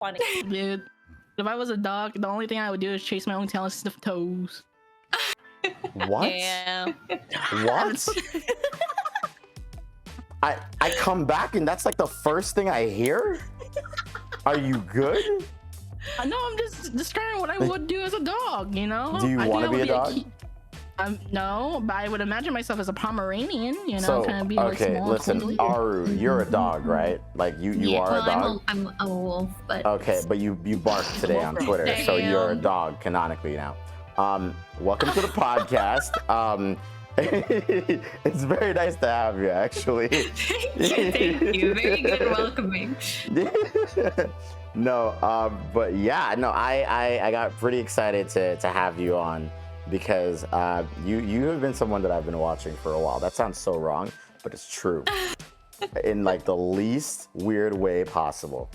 funny. Dude, if I was a dog, the only thing I would do is chase my own tail and sniff toes. What? Yeah. What? I come back and that's like the first thing I hear? Are you good? I know, I'm just describing what I would do as a dog, you know? Do you want to be a dog? No, but I would imagine myself as a Pomeranian, you know, So, kind of be okay, small, listen, cuddly. Aru, you're a dog, right? Like you are a dog? I'm a wolf, but... Okay, but you barked today on Twitter, so you're a dog canonically now. Welcome to the podcast. It's very nice to have you, actually. Thank you. Very good welcoming. No, but yeah, no, I got pretty excited to have you on because you have been someone that I've been watching for a while. That sounds so wrong, but it's true. In like the least weird way possible.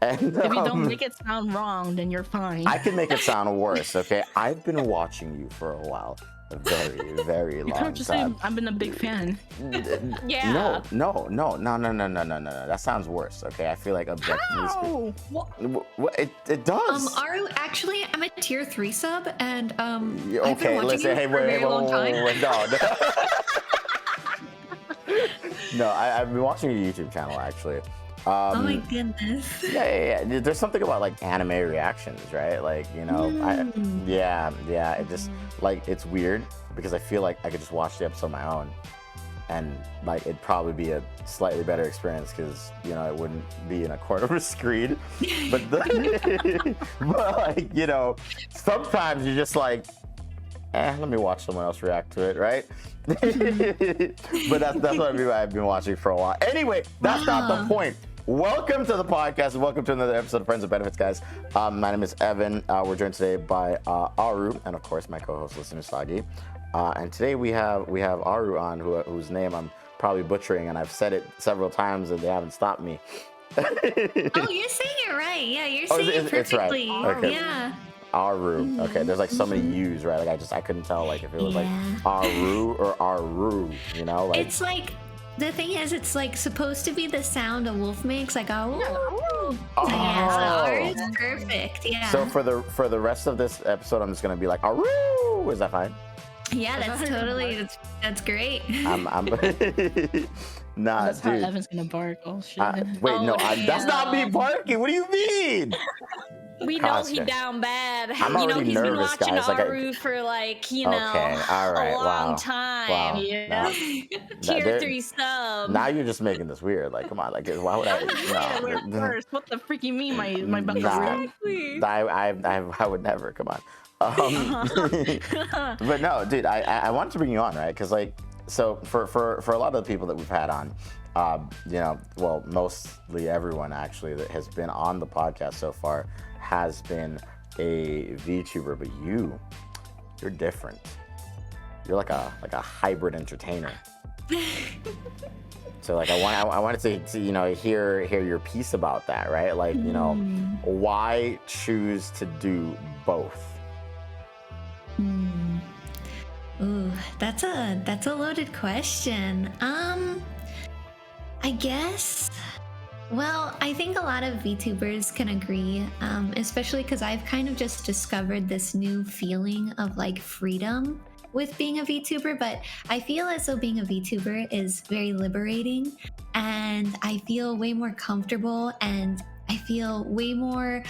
And, if you don't make it sound wrong, then you're fine. I can make it sound worse, okay? I've been watching you for a while. A very, very long can't just time. say I've been a big fan. Yeah. No. That sounds worse, okay? I feel like objectively speaking. It does. Aru, actually, I'm a tier 3 sub, and Okay, I've been watching you for a very long time. No, I've been watching your YouTube channel, actually. Oh my goodness. Yeah. There's something about like anime reactions, right? Like, you know, it just like it's weird because I feel like I could just watch the episode on my own and like it'd probably be a slightly better experience because, you know, it wouldn't be in a corner of a screen. But but like, you know, sometimes you're just like, let me watch someone else react to it, right? But that's what I've been watching for a while. Anyway, that's not the point. Welcome to the podcast. Welcome to another episode of Friends with Benefits, guys. My name is Evan. We're joined today by Aru and, of course, my co-host, listener Sagi. And today we have Aru on, whose name I'm probably butchering, and I've said it several times, and they haven't stopped me. Oh, you're saying it right. Yeah, you're saying it perfectly. Right. Okay. Yeah. Aru. Okay, there's like so many U's, right? Like I couldn't tell like if it was like Aru or Aru, you know? Like it's like the thing is, it's like supposed to be the sound a wolf makes, like oh. Yeah, so Aru is perfect. Yeah. So for the rest of this episode, I'm just gonna be like Aru. Is that fine? Yeah, that's great. I'm nah, that's dude. how Evan's gonna bark. Oh shit. That's not me barking. What do you mean? We know he down bad. I'm already he's nervous, been watching guys. Like Aru for like, you know, all right. a long time. Wow. Yeah. Tier 3 sub. Now you're just making this weird. Like, come on. Like, why would I? No. First, what the freak you mean, my bucket? Exactly. I would never. Come on. But no, dude. I wanted to bring you on, right? Because like, so for a lot of the people that we've had on, you know, well, mostly everyone actually that has been on the podcast so far has been a VTuber, but you're different. You're like a hybrid entertainer. So like I wanted to you know hear your piece about that, right? Like, you know, why choose to do both? Ooh, that's a loaded question. I guess. Well, I think a lot of VTubers can agree, especially because I've kind of just discovered this new feeling of like freedom with being a VTuber, but I feel as though being a VTuber is very liberating, and I feel way more comfortable, and I feel way more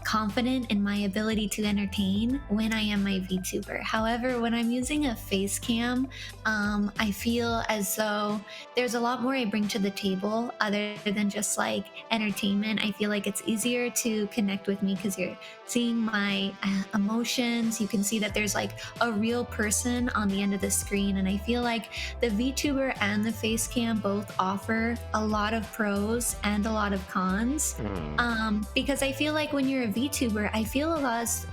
confident in my ability to entertain when I am my VTuber. However, when I'm using a face cam, I feel as though there's a lot more I bring to the table other than just like entertainment. I feel like it's easier to connect with me because you're seeing my emotions. You can see that there's like a real person on the end of the screen, and I feel like the VTuber and the face cam both offer a lot of pros and a lot of cons. Because I feel like when you're a VTuber, I feel as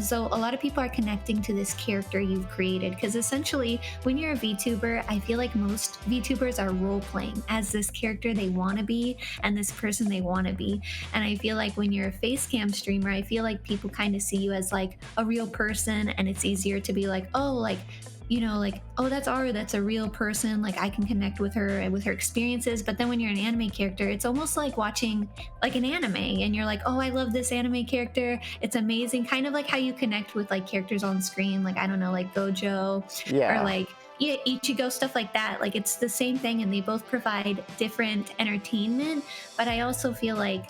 though a lot of people are connecting to this character you've created, because essentially when you're a VTuber, I feel like most VTubers are role playing as this character they want to be and this person they want to be. And I feel like when you're a face cam streamer, I feel like people kind of see you as like a real person, and it's easier to be like, oh, like you know, like, oh, that's Aru, that's a real person, like I can connect with her and with her experiences. But then when you're an anime character, it's almost like watching like an anime, and you're like, oh, I love this anime character, it's amazing, kind of like how you connect with like characters on screen, like I don't know, like Gojo or like Ichigo, stuff like that. Like it's the same thing, and they both provide different entertainment. But I also feel like,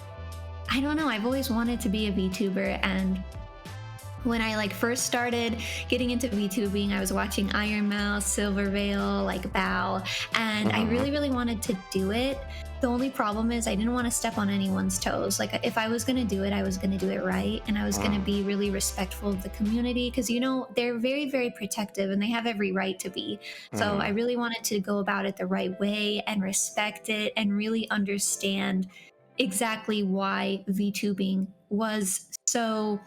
I don't know, I've always wanted to be a VTuber, and when I like first started getting into VTubing, I was watching Iron Mouse, Silver Veil, like Bao, and I really wanted to do it. The only problem is I didn't want to step on anyone's toes. Like if I was going to do it, I was going to do it right, and I was going to be really respectful of the community, because you know they're very, very protective, and they have every right to be. So I really wanted to go about it the right way and respect it and really understand exactly why VTubing was so,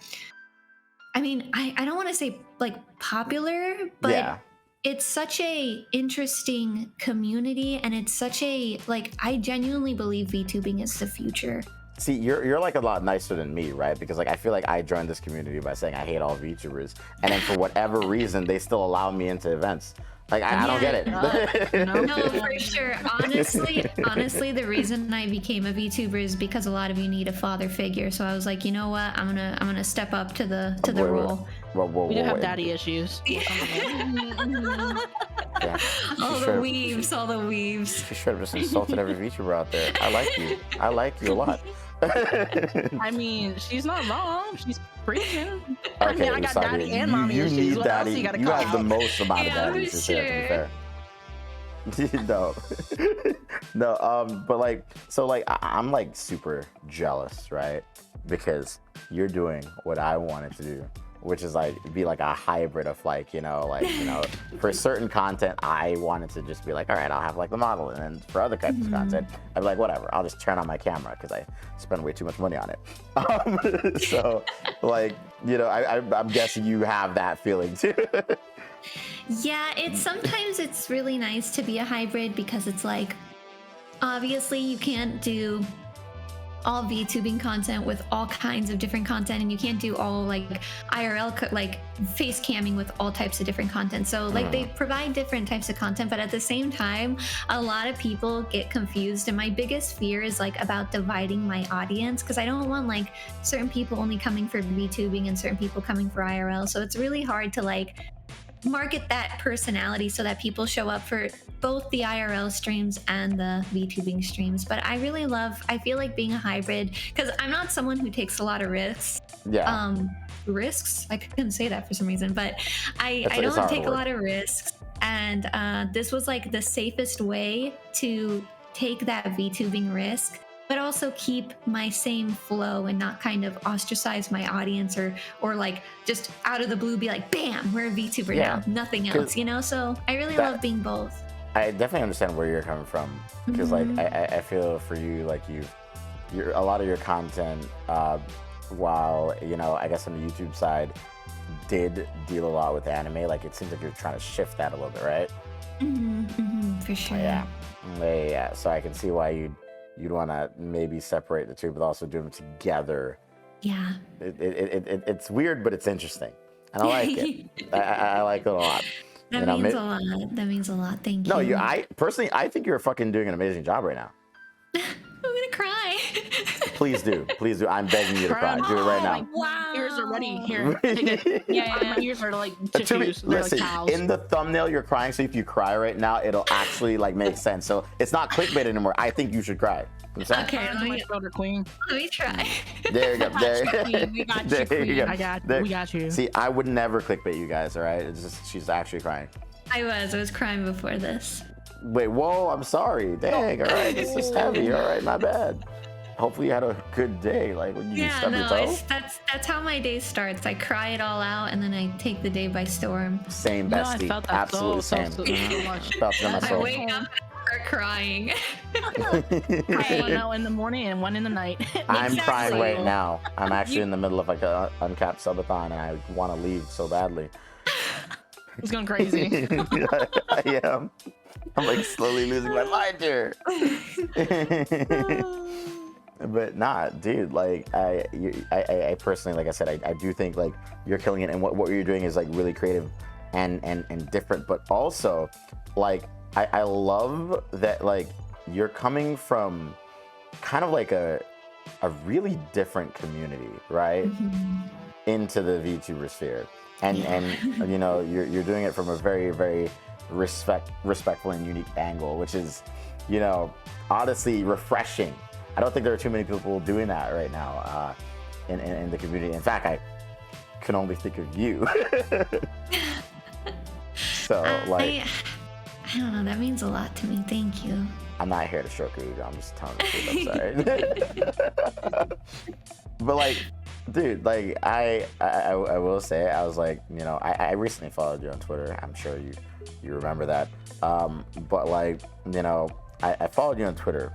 I mean, I don't want to say like popular, but it's such a interesting community, and it's such a, like, I genuinely believe VTubing is the future. See, you're like a lot nicer than me, right? Because like I feel like I joined this community by saying I hate all VTubers, and then for whatever reason they still allow me into events. Like I don't get it. No, for sure. Honestly, the reason I became a VTuber is because a lot of you need a father figure. So I was like, you know what? I'm gonna step up to the role. We do have daddy issues. All the weaves. She should have just insulted every VTuber out there. I like you a lot. I mean, she's not wrong. She's preaching. Okay, I mean, I got daddy and mommy issues. Need what daddy. else you gotta you call have the out? most amount of daddy issues here, to be fair. No, but like, so like, I'm like super jealous, right? Because you're doing what I wanted to do, which is like be like a hybrid of like, you know, for certain content I wanted to just be like, all right, I'll have like the model, and then for other types of content I'd be like, whatever, I'll just turn on my camera because I spend way too much money on it. So like, you know, I'm guessing you have that feeling too. Yeah, sometimes it's really nice to be a hybrid, because it's like, obviously you can't do all VTubing content with all kinds of different content, and you can't do all like IRL like face camming with all types of different content. So like they provide different types of content, but at the same time a lot of people get confused, and my biggest fear is like about dividing my audience, because I don't want like certain people only coming for VTubing and certain people coming for IRL. So it's really hard to like market that personality so that people show up for both the IRL streams and the VTubing streams. But I feel like being a hybrid, because I'm not someone who takes a lot of risks. Risks? I couldn't say that for some reason, but I don't take a lot of risks. And this was like the safest way to take that VTubing risk, but also keep my same flow and not kind of ostracize my audience or like just out of the blue be like, bam, we're a VTuber now, nothing else, you know? So I really love being both. I definitely understand where you're coming from, because like I feel for you, like you're a lot of your content, while, you know, I guess on the YouTube side did deal a lot with anime, like it seems like you're trying to shift that a little bit, right? For sure. Yeah. So I can see why you'd want to maybe separate the two, but also do them together. Yeah. It's weird, but it's interesting, and I like it. I like it a lot. That means a lot. That means a lot. Thank you. No, I personally think you're fucking doing an amazing job right now. I'm gonna cry. Please do. I'm begging you to cry. Do it right now. Wow. Ears are ready. Here, take it. My ears are like tissues. Listen, like towels. in the thumbnail you're crying, so if you cry right now, it'll actually like make sense. So it's not clickbait anymore. I think you should cry. Okay, let me try. There you go. We got you, queen. We got you. See, I would never clickbait you guys, all right? It's just, she's actually crying. I was crying before this. Wait, whoa, I'm sorry. Dang, all right, this is heavy. All right, my bad. Hopefully you had a good day, like when you stub your toe. That's how my day starts. I cry it all out, and then I take the day by storm. Same, bestie. I felt that absolutely same. so much. I wake up and start crying. One out in the morning and one in the night. I'm crying right now. I'm actually in the middle of like an uncapped subathon, and I want to leave so badly. It's going crazy. I am. I'm like slowly losing my mind here. But nah, dude, like I personally, like I said, I do think like you're killing it, and what you're doing is like really creative. and different, but also like I love that like you're coming from kind of like a really different community, right? Into the VTuber sphere. And you know, you're doing it from a very, very respectful and unique angle, which is, you know, honestly refreshing. I don't think there are too many people doing that right now in the community. In fact, I can only think of you. So like, I don't know, that means a lot to me. Thank you. I'm not here to stroke your ego. I'm just telling the truth. I'm sorry. But like, dude, like I will say, I was like, you know, I recently followed you on Twitter. I'm sure you remember that. But like, you know, I followed you on Twitter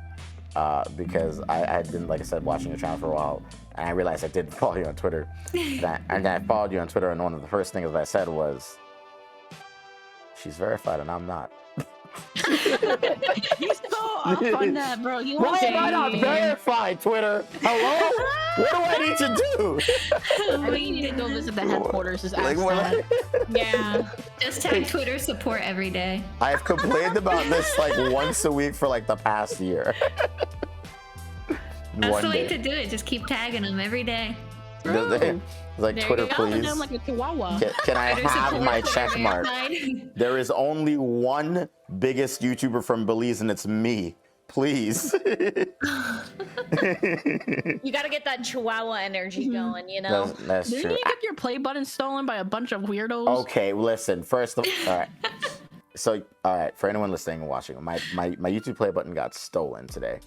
because I had been, like I said, watching your channel for a while, and I realized I did follow you on Twitter. And I followed you on Twitter, and one of the first things that I said was, "She's verified, and I'm not." You so up on that, bro. You Why am I not verified, Twitter? Hello? What do I need to do? I think you need to go visit the headquarters. Just ask Like, that. Yeah. Just tag Twitter support every day. I have complained about this like once a week for like the past year. That's One the way day. to do it. Just keep tagging them every day. Like, There Twitter, you go. please. I'm like a chihuahua. Can I Twitter have support my for check mark? verified. There is only one biggest YouTuber from Belize, and it's me. Please. You gotta get that Chihuahua energy going, you know? That's Didn't true. you get your play button stolen by a bunch of weirdos? Okay, listen. First of all right. So, all right, for anyone listening and watching, my YouTube play button got stolen today.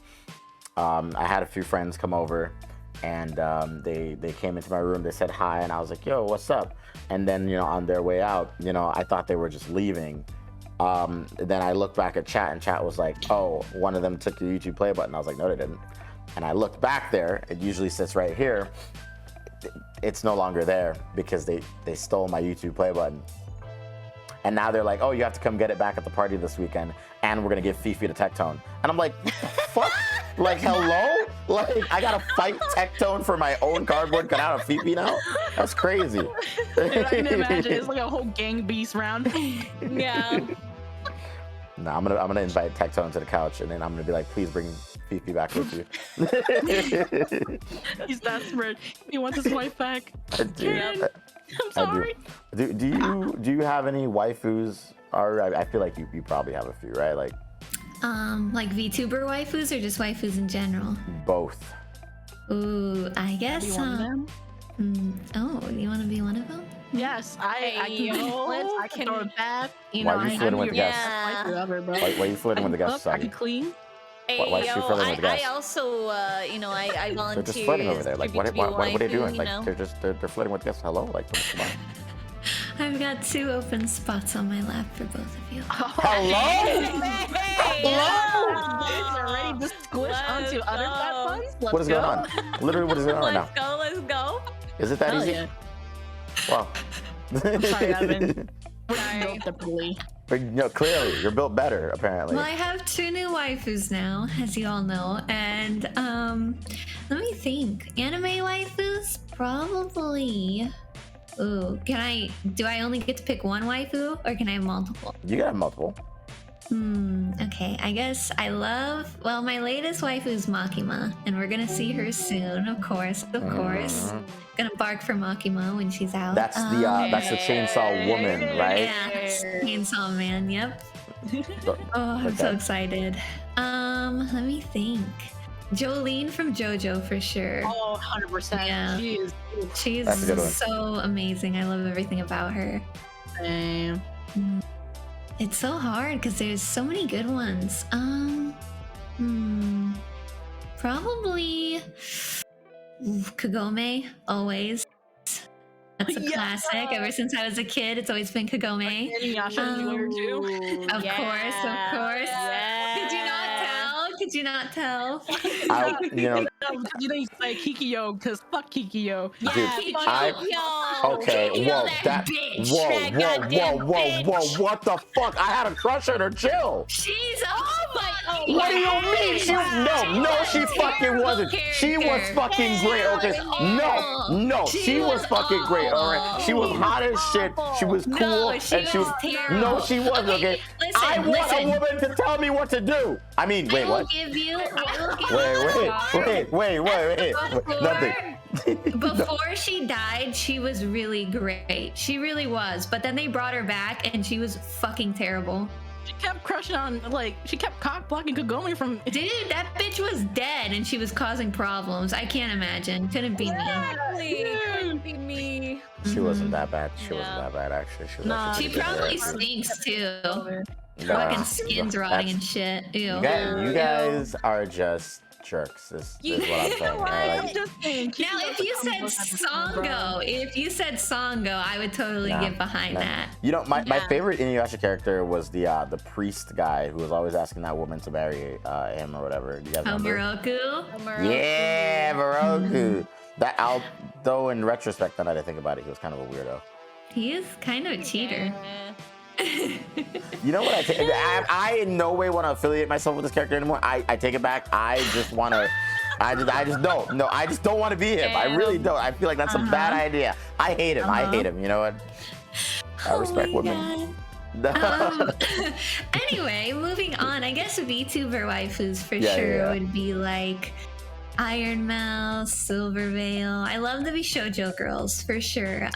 I had a few friends come over, and they came into my room. They said hi, and I was like, "Yo, what's up?" And then, you know, on their way out, you know, I thought they were just leaving. Then I looked back at chat, and chat was like, "Oh, one of them took your YouTube play button." I was like, "No, they didn't." And I looked back there. It usually sits right here. It's no longer there because they stole my YouTube play button. And now they're like, "Oh, you have to come get it back at the party this weekend, and we're gonna give Fifi to Tectone." And I'm like, "Fuck! Like, hello? Like, I gotta fight Tectone for my own cardboard cutout of Fifi now? That's crazy." Dude, I can imagine. It's like a whole gang beast round. Yeah. No, I'm gonna invite Tectone to the couch, and then I'm gonna be like, "Please bring Fifi back with you." He's desperate. He wants his wife back. Dude, I'm sorry. do you have any waifus? Or I feel like you probably have a few, right? Like Like VTuber waifus or just waifus in general? both. Ooh, I Do guess. you want them? Oh, you want to be one of them? Yes, I can Hey, do yo, splits, I can throw it back. You Why know, are you I'm flirting with your the guests? best wife ever, bro. Why are you flirting with the I can guests, cook, I Sagi? can clean. Hey, Why is she flirting with I guys? also, you know, I volunteer. They're just flirting over there. Like, what are they doing? You Like, know? they're flirting with guests. Hello, like, come on. I've got 2 open spots on my lap for both of you. Hello? It's already just squished onto other platforms. Let's What is going go. on? Literally, what is going on right now? Let's go. Is it that Hell easy? yeah. Wow. Sorry, Evan. We're Sorry. built differently. But, you know, clearly, you're built better, apparently. Well, I have 2 new waifus now, as you all know, and let me think. Anime waifus, probably. Ooh, do I only get to pick one waifu, or can I have multiple? You got multiple. Okay, I guess well, my latest waifu is Makima, and we're gonna see her soon, of course. Gonna bark for Makima when she's out. That's the chainsaw woman, right? Yeah, Chainsaw Man, yep. Oh, I'm so Okay. excited. Let me think. Jolene from JoJo for sure. Oh, 100%. Yeah. She is She's That's a good one. so amazing. I love everything about her. insane. It's so hard because there's so many good ones. Probably Kagome, always. That's a Yeah. classic. Ever since I was a kid, it's always been Kagome. Inuyasha Enjoyer too. Of course, of course. Yeah. Could you not tell? Could you not tell? You know, You know, you say Kikiyo because fuck Kikiyo. dude, Yo. okay, You know whoa, that bitch. That goddamn whoa, what the fuck? I had a crush on her, chill. She's Oh my What do you mean? She was no, she fucking wasn't. She was fucking great. Okay, no, she was fucking great. All right, she was hot as shit. She was cool, and she was. No, she wasn't. Okay, I want a woman to tell me what to do. I mean, wait, what? Wait. Nothing. Before she died, she was really great. She really was. But then they brought her back, and she was fucking terrible. She kept crushing on, like, she kept cock blocking Kagome from. Dude, that bitch was dead, and she was causing problems. I can't imagine. Couldn't be me. Exactly. Couldn't be me. She wasn't that bad. She wasn't that bad, actually. She was actually She pretty good probably character. stinks too. No, Fucking skin's rotting and shit. Ew. You guys are just jerks. This is what I'm saying. Like, Now, if you said Songo, I would totally get behind that. you know, my favorite Inuyasha character was the priest guy who was always asking that woman to marry him or whatever. Do you guys remember? Moroku? Yeah, Moroku. That though in retrospect, now that I think about it, he was kind of a weirdo. He is kind of a cheater. You know what? I in no way want to affiliate myself with this character anymore. I take it back. I just want to. I just don't. No, I just don't want to be him. I really don't. I feel like that's a bad idea. I hate him. I hate him. You know what? I respect women. Anyway, moving on. I guess VTuber waifus for sure would be like Iron Mouse, Silverveil. I love the Bishoujo girls for sure.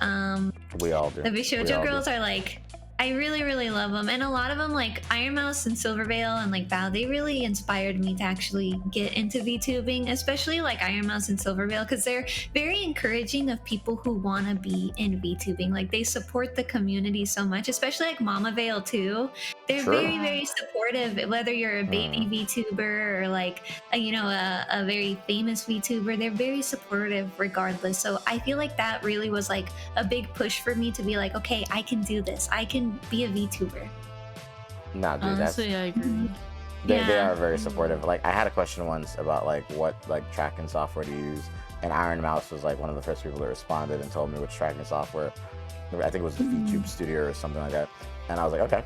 We all do. The Bishoujo girls are like, I really, really love them. And a lot of them, like Iron Mouse and Silverveil and like Bao, they really inspired me to actually get into VTubing, especially like Iron Mouse and Silverveil, because they're very encouraging of people who want to be in VTubing. Like they support the community so much, especially like Mama Veil too. They're very, very supportive, whether you're a baby VTuber or like, a very famous VTuber, they're very supportive regardless. So I feel like that really was like a big push for me to be like, okay, I can do this. I can be a VTuber. Nah, dude, Honestly, I agree. They are very supportive. Like I had a question once about like what like tracking software to use, and Iron Mouse was like one of the first people that responded and told me which tracking software. I think it was the VTube Studio or something like that. And I was like, okay,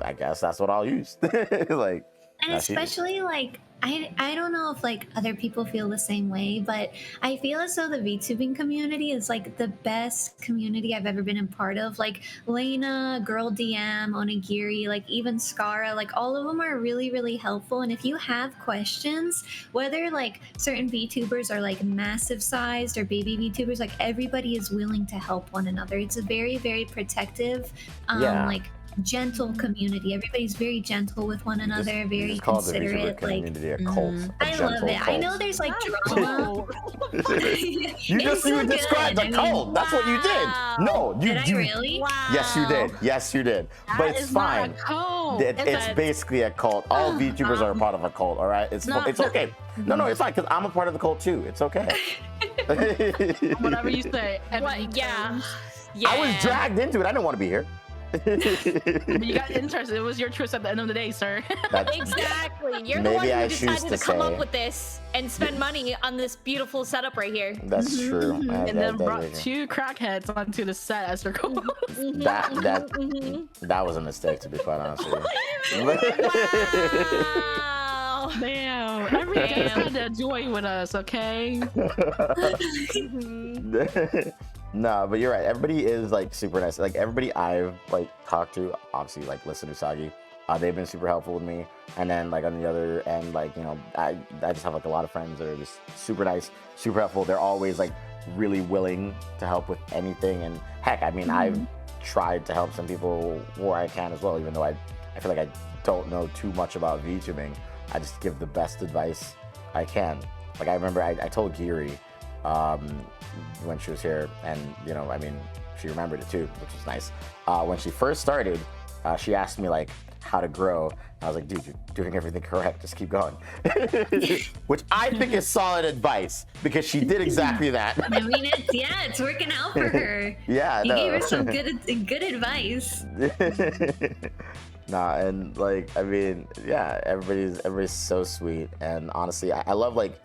I guess that's what I'll use. Like, and especially like I don't know if like other people feel the same way, but I feel as though the VTubing community is like the best community I've ever been a part of. Like Lena, Girl DM, Onigiri, like even Skara, like all of them are really, really helpful. And if you have questions, whether like certain VTubers are like massive sized or baby VTubers, like everybody is willing to help one another. It's a very, very protective, like gentle community. Everybody's very gentle with one another, very considerate. Like a cult. I love it. Cult. I know there's like drama. You described a cult. That's what you did. No, you did. I really? Wow. Yes, you did. Yes, you did. But it's fine. It's basically a cult. All VTubers are a part of a cult. All right, it's okay. No, it's fine because I'm a part of the cult too. It's okay. Whatever you say. Yeah. I was dragged into it. I didn't want to be here. But you got interested. It was your choice at the end of the day, sir. Exactly. You're the one who decided to come up with this and spend money on this beautiful setup right here. That's true. And then brought two crackheads onto the set as their co-host. That was a mistake, to be quite honest with you. Wow. Damn. Everybody had to join with us, okay? No, but you're right. Everybody is like super nice. Like everybody I've like talked to, obviously like listen to Usagi, they've been super helpful with me. And then like on the other end, like I just have like a lot of friends that are just super nice, super helpful. They're always like really willing to help with anything. And heck, I mean, I've tried to help some people where I can as well, even though I feel like I don't know too much about VTubing. I just give the best advice I can. Like I remember I told Giri when she was here, and I mean, she remembered it too, which was nice. When she first started, she asked me like how to grow. I was like, dude, you're doing everything correct, just keep going. Which I think is solid advice, because she did exactly that. I mean, it's working out for her. Yeah, you gave her some good advice. Nah, and like, I mean, yeah, everybody's so sweet, and honestly, I love like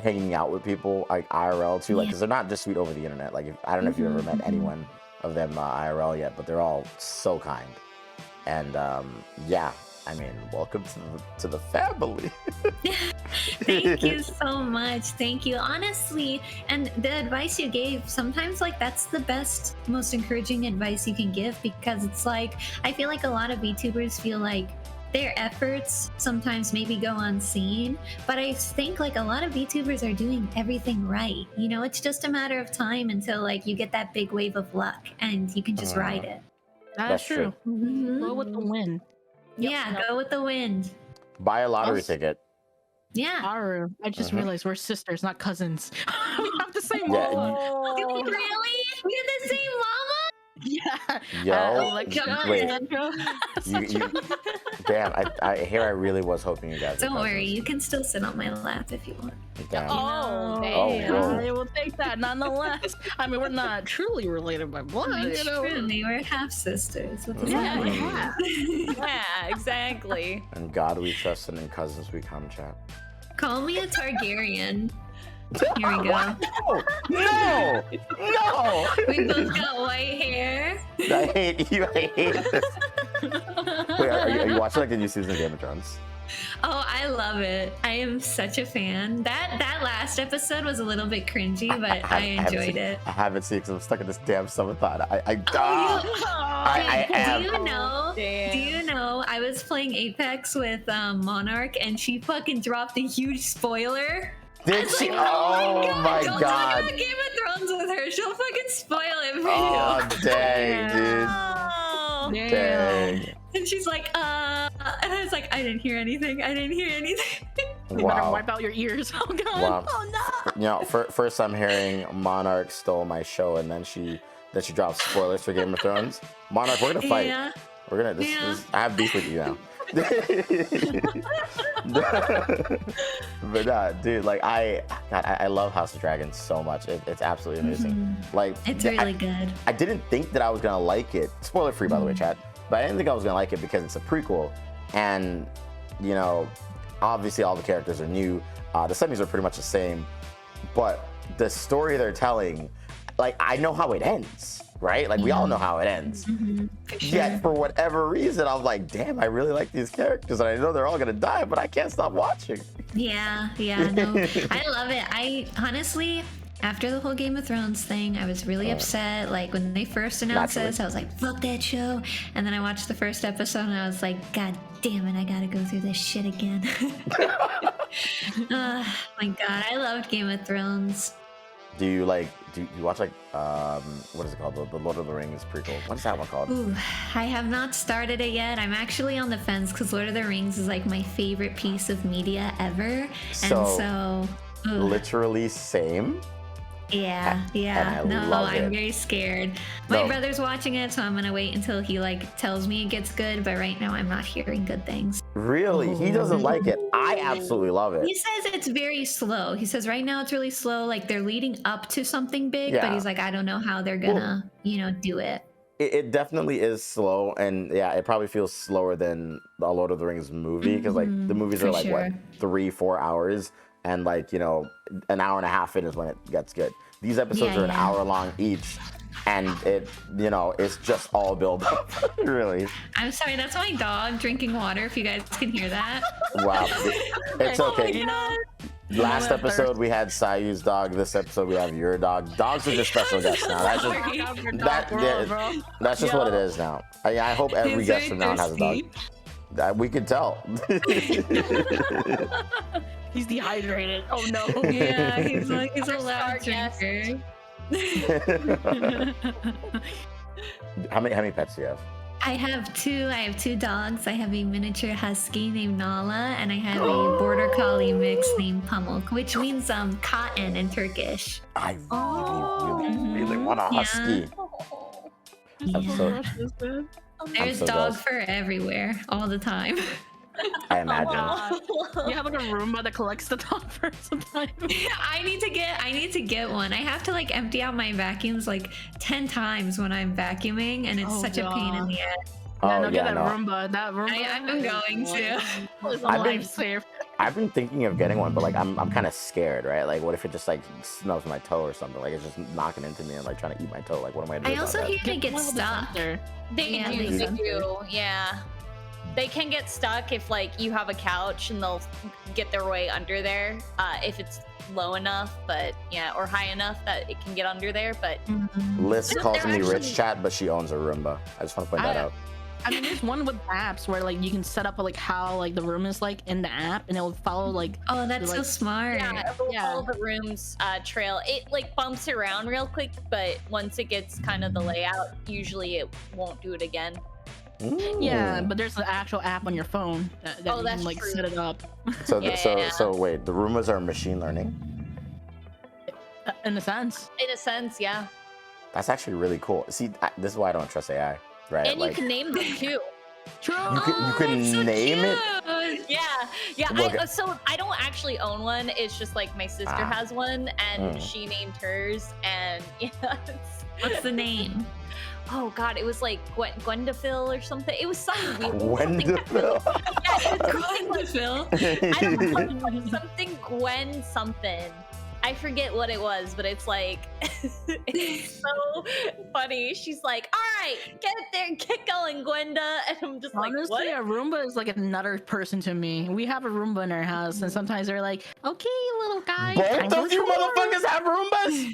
hanging out with people like IRL too, like because they're not just sweet over the internet. Like I don't know if you've ever met anyone of them IRL yet, but they're all so kind, and yeah, I mean, welcome to the family. Thank you so much. Thank you. Honestly, and the advice you gave, sometimes like that's the best, most encouraging advice you can give, because it's like I feel like a lot of VTubers feel like their efforts sometimes maybe go unseen, but I think like a lot of VTubers are doing everything right. You know, it's just a matter of time until like you get that big wave of luck and you can just ride it. That's true. Mhm. Go with the wind. Yeah, go with the wind. Buy a lottery ticket. Yeah. Aru, I just realized we're sisters, not cousins. We have the same Yeah, mama. Do we really? We're the same mama? Yeah. Yo, Like, wait. Such You, damn, I really was hoping you guys. Don't were worry, cousins. you can still sit on my lap if you want. Damn. Oh, Oh, damn. whoa. I will take that nonetheless. I mean, we're not truly related by blood, you know. True, they were half sisters. What does Yeah, that mean? yeah. Yeah, exactly. In God we trust, and in cousins we come, chat. Call me a Targaryen. Here we go. No! No! We both got white hair. I hate you. I hate this. Wait, are you watching like the new season of Game of Thrones? Oh, I love it. I am such a fan. That last episode was a little bit cringy, but I enjoyed it. I haven't seen it because I'm stuck in this damn summer thought. I Do am. you know? Damn. Do you know? I was playing Apex with Monarch, and she fucking dropped a huge spoiler. I Did was she? like, Oh my don't talk god. about Game of Thrones with her. She'll fucking spoil it for Oh dang, Oh. dude. Dang. you. And she's like, and I was like, I didn't hear anything. I didn't hear anything. You better Wow. wipe out your ears. Oh god. Wow. Oh no. You know, first I'm hearing Monarch stole my show, and then she dropped spoilers for Game of Thrones. Monarch, we're gonna fight. Yeah. We're gonna. I have beef with you now. But dude, like I love House of Dragons so much. It's absolutely amazing. Like It's really good. I didn't think that I was gonna like it. Spoiler free, by the way, chat. But I didn't think I was gonna like it because it's a prequel, and you know, obviously all the characters are new. The settings are pretty much the same, but the story they're telling, like I know how it ends, right? Like we all know how it ends. For sure. Yet for whatever reason, I'm like, damn, I really like these characters, and I know they're all gonna die, but I can't stop watching. Yeah, no. I love it. I honestly, after the whole Game of Thrones thing, I was really upset. Like when they first announced Naturally. this, I was like, fuck that show. And then I watched the first episode and I was like, God damn it, I gotta go through this shit again. My God, I loved Game of Thrones. Do you watch like what is it called? The Lord of the Rings prequel. What's that one called? Ooh, I have not started it yet. I'm actually on the fence because Lord of the Rings is like my favorite piece of media ever. So, ooh. literally same. Yeah. and I No, love I'm it. very scared. My No. brother's watching it, so I'm gonna wait until he like tells me it gets good. But right now, I'm not hearing good things. Really? He doesn't like it. I absolutely love it. He says it's very slow. He says right now it's really slow. Like they're leading up to something big, but Yeah. he's like, I don't know how they're gonna, do it. It definitely is slow, and yeah, it probably feels slower than the Lord of the Rings movie because like the movies for are like what sure. 3-4 hours, and like an hour and a half in is when it gets good. These episodes Yeah, are an yeah. hour long each, and it it's just all build up. Really. I'm sorry, that's my dog drinking water. If you guys can hear that. Wow. It's okay. You know, Last that episode we had Sayu's dog. This episode we have your dog. Dogs are just special guests now. That's just Sorry. that's just what it is now. I hope every He's guest very from now on has a dog. We can tell. he's dehydrated. Oh no. Yeah, he's a loud Star guest. drinker. How many pets do you have? I have two dogs. I have a miniature husky named Nala, and I have a border collie mix named Pamuk, which means cotton in Turkish. I really want a Yeah. husky. I'm Yeah. so, There's so dog jealous. fur everywhere, all the time. I imagine. You have like a Roomba that collects the dog fur sometimes. I need to get one. I have to like empty out my vacuums like 10 times when I'm vacuuming, and it's Oh, such a pain in God. the ass. Yeah, Oh no, get yeah, that no. Roomba. That Roomba. I'm going to. It's a I've been- lifesaver. I've been thinking of getting one, but like I'm kind of scared, right? Like, what if it just like snubs my toe or something? Like it's just knocking into me and like trying to eat my toe. Like, what am I doing? I also hear it Get gets one with a stuck. sensor. They Yeah, do, they they do. do. Yeah. They can get stuck if like you have a couch and they'll get their way under there if it's low enough, but yeah, or high enough that it can get under there. But Liz calls they're me actually- rich chat, but she owns a Roomba. I just want to point that out. I mean, there's one with apps where like you can set up like how like the room is like in the app, and it will follow like. Oh, that's like, so smart. yeah, it will Yeah. follow the room's trail. It like bumps around real quick, but once it gets kind of the layout, usually it won't do it again. Yeah, Ooh. but there's the actual app on your phone that Oh, you that's can like true. set it up. So Yeah, so yeah. so wait, the Roombas are machine learning. In a sense. In a sense, yeah. That's actually really cool. See, this is why I don't trust AI, right? And you can name them too. True. you can that's so name it. cute. Yeah. Look- So I don't actually own one. It's just like my sister Ah. has one, and Mm. she named hers. And yeah, What's the name? oh god, it was like Gwendafil or something. It was something weird. Wendell. Yeah, it was something like, Phil. I don't know, like something Gwen something. I forget what it was, but it's like it's so funny. She's like, "All right, get there, get going, Gwenda," and I'm just Honestly, like, a Roomba is like another person to me. We have a Roomba in our house, and sometimes they're like, "Okay, little guy." time Both of for you chores." motherfuckers have Roombas,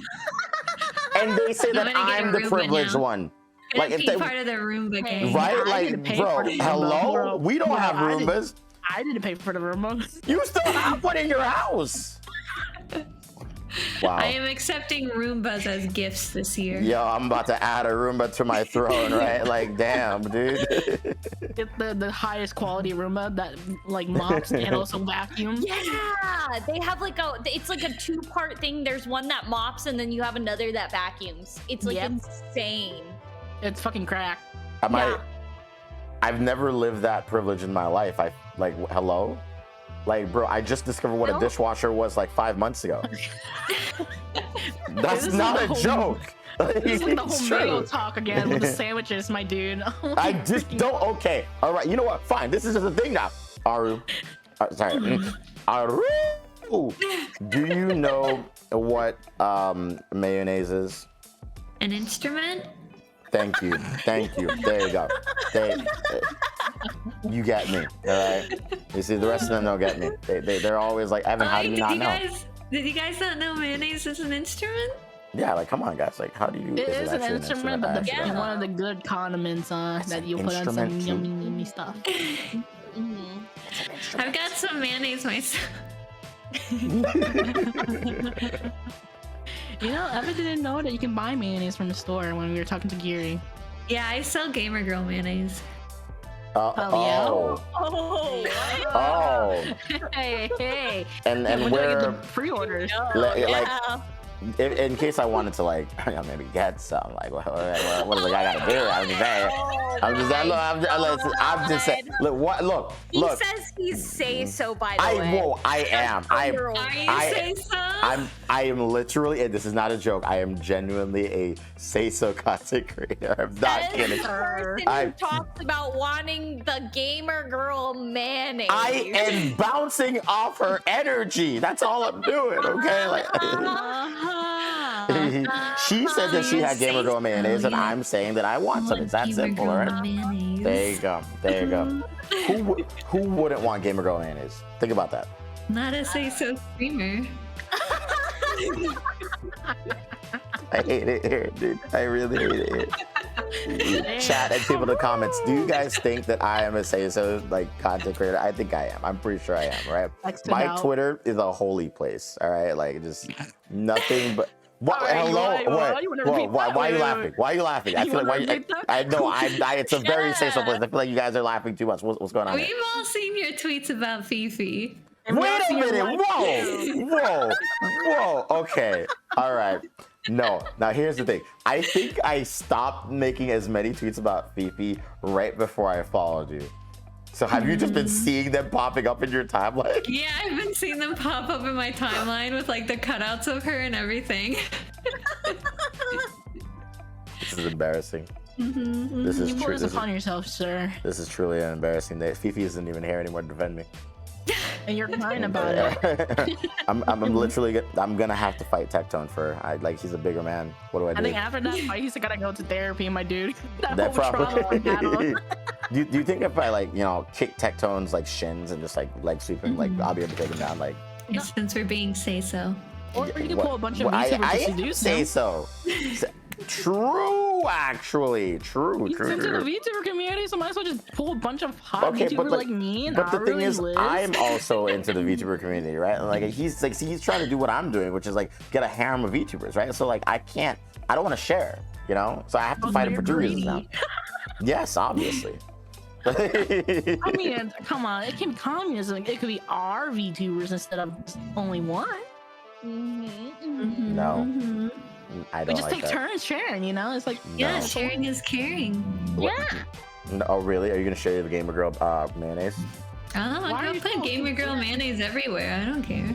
and they say I'm that gonna get I'm a the Roomba privileged now. one. Gonna Like if be they, part of the Roomba Hey. gang. right? I didn't Like, pay bro, for the Roomba, hello? bro. We don't Bro, have I didn't- Roombas. I didn't pay for the Roomba. You still have one in your house. Wow. I am accepting Roombas as gifts this year. Yo, I'm about to add a Roomba to my throne, right? Like, damn, dude. Get the highest quality Roomba that like mops and also vacuums. yeah, they have like it's like a two-part thing. There's one that mops, and then you have another that vacuums. It's like Yep. insane. It's fucking crack. Yeah. I've never lived that privilege in my life. Hello? Like, bro, I just discovered what a No. dishwasher was like 5 months ago. That's This is not the a whole- joke. This is like the It's whole meal true. talk again with the sandwiches, my dude. I just don't. Okay, all right. You know what? Fine. This is just a thing now. Aru, sorry. Aru, do you know what mayonnaise is? An instrument? Thank you. Thank you. There you go. You get me. All right. You see, the rest of them don't get me. They're always like, Evan, how do you not know? Did you guys not know mayonnaise is an instrument? Yeah, like, come on, guys. Like, how do you? It is an actually instrument, I but actually don't know. one of the good condiments that an you put on some instrument, too. yummy stuff. I've got some mayonnaise myself. You know, Evan didn't know that you can buy mayonnaise from the store when we were talking to Geary. Yeah, I sell Gamer Girl mayonnaise. Oh. Oh, Oh. Hey. And When do I get where? the pre-orders? Like, yeah. in case I wanted to, like, maybe get some, like, what is the guy gotta do? I'm just saying. I'm just saying. Look, I'm just saying. Look. He says he's say so. By the way, I am. Are you say so? I am literally, and this is not a joke. I am genuinely a say so content creator. I'm not As kidding. the person I- who talks about wanting the gamer girl mayonnaise. I am bouncing off her energy. That's all I'm doing. Okay. Like, she said that she had Gamer Girl mayonnaise, and I'm saying that I want some. It's that Gamer simple, Girl right? mayonnaise. There you go. There you go. Who wouldn't want Gamer Girl mayonnaise? Think about that. Not a say so streamer. I hate it here, dude. I really hate it here. Chat and people in the comments. Do you guys think that I am a say so like content creator? I think I am. I'm pretty sure I am, right? My Twitter is a holy place. All right, like just nothing but. What? All right, Hello? you wanna repeat Why that? are you Wait, laughing? wait. Why are you laughing? I You feel like wanna repeat that? I know. It's a very say so place. I feel like you guys are laughing too much. What's going on? We've Here? all seen your tweets about Fifi. Wait a minute! Whoa! Okay, all right. No, now here's the thing. I think I stopped making as many tweets about Fifi right before I followed you. So have you just been seeing them popping up in your timeline? Yeah, I've been seeing them pop up in my timeline with like the cutouts of her and everything. This is embarrassing. This is You true. put this upon yourself, sir, This is truly an embarrassing day. Fifi isn't even here anymore to defend me. and you're crying about it. I'm literally. I'm gonna have to fight Tectone for. He's a bigger man. What do I I do? think after that fight, he's gotta go to therapy, my dude. That That whole trauma probably. on battle. Do you think if I like kick Tectone's like shins and just like leg sweep him, like I'll be able to take him down? Like Since we're being say so. Or you can pull a bunch of Well, VTubers I to didn't seduce say them. so. True, actually, true. Since in the VTuber community, so might as well just pull a bunch of hot Okay, VTubers but like me and But the thing Aru is, and Liz. I'm also into the VTuber community, right? And, like he's trying to do what I'm doing, which is like get a harem of VTubers, right? So like I don't want to share, so I have to fight him for 2 reasons now. Yes, obviously. I mean, come on, it can be communism. It could be our VTubers instead of only one. No, I We don't just like take that. turns sharing, It's like Yeah, No. sharing is caring. What? No, oh, really? Are you gonna share the Gamer Girl mayonnaise? Oh, Why I are can you put so Gamer Girl confused? mayonnaise everywhere. I don't care.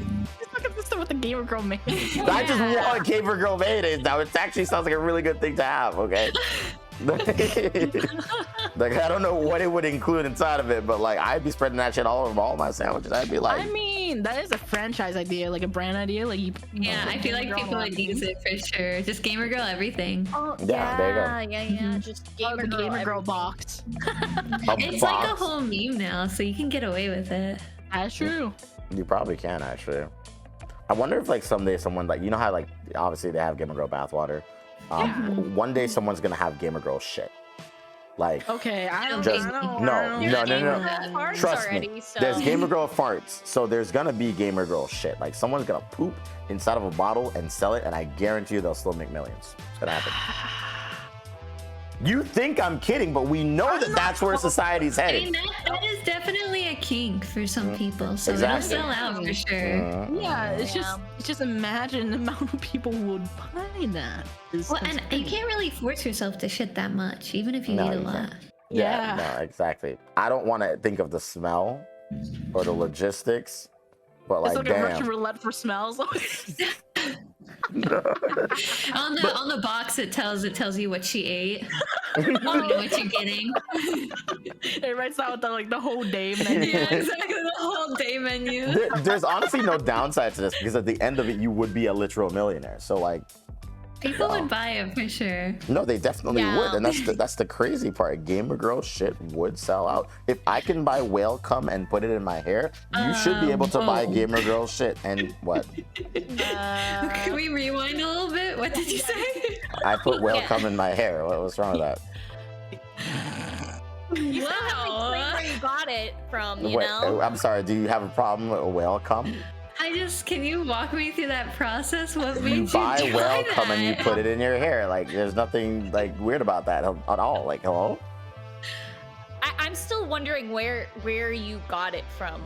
Look at this stuff with the Gamer Girl man. I just want Gamer Girl mayonnaise now. It actually sounds like a really good thing to have. Okay. Like I don't know what it would include inside of it, but like I'd be spreading that shit all over all my sandwiches. I'd be like, I mean, that is a franchise idea, like a brand idea. Like you. Yeah, I feel like Gamer Girl people would marketing. use it for sure. Just Gamer Girl everything. Oh, Yeah, there you go. Yeah. Just Oh, gamer the girl. Gamer Girl everything. box. It's like a whole meme now, so you can get away with it. That's true. You probably can actually. I wonder if like someday someone like how like obviously they have Gamer Girl bathwater. One day someone's gonna have Gamer Girl shit. Like Okay, I don't. Just- I don't no, I don't- no, no, no. Farts Trust already, me, so. there's Gamer Girl farts, so there's gonna be Gamer Girl shit. Like someone's gonna poop inside of a bottle and sell it, and I guarantee you they'll still make millions. It's gonna happen. You think I'm kidding, but we know that that's where society's I headed. mean, that is definitely a kink for some people, so Exactly. it'll sell out for sure. Yeah, it's Yeah. just imagine the amount of people who would buy that. Well, and you can't really force yourself to shit that much, even if you No, eat a you lot. can't. Yeah. No, exactly. I don't want to think of the smell or the logistics, but It's like, like a Russian damn. roulette for smells. On the box, it tells you what she ate, what you're getting. It writes out the whole day menu. Yeah, exactly, the whole day menu. There's honestly no downside to this because at the end of it, you would be a literal millionaire. So like, People would buy it for sure. no, they definitely Yeah. would, and that's the crazy part. Gamer Girl shit would sell out. If I can buy whale cum and put it in my hair, you should be able to buy whoa. Gamer Girl shit. And what? Can we rewind a little bit? What did you say? I put whale Yeah. cum in my hair. What's wrong with that? You still have to Wow. claim where you got it from, you Wait, know? I'm sorry. Do you have a problem with whale cum? Can you walk me through that process? What made You you buy try whale cum and you that? put it in your hair. Like, there's nothing like weird about that at all. Like, hello? I'm still wondering where you got it from.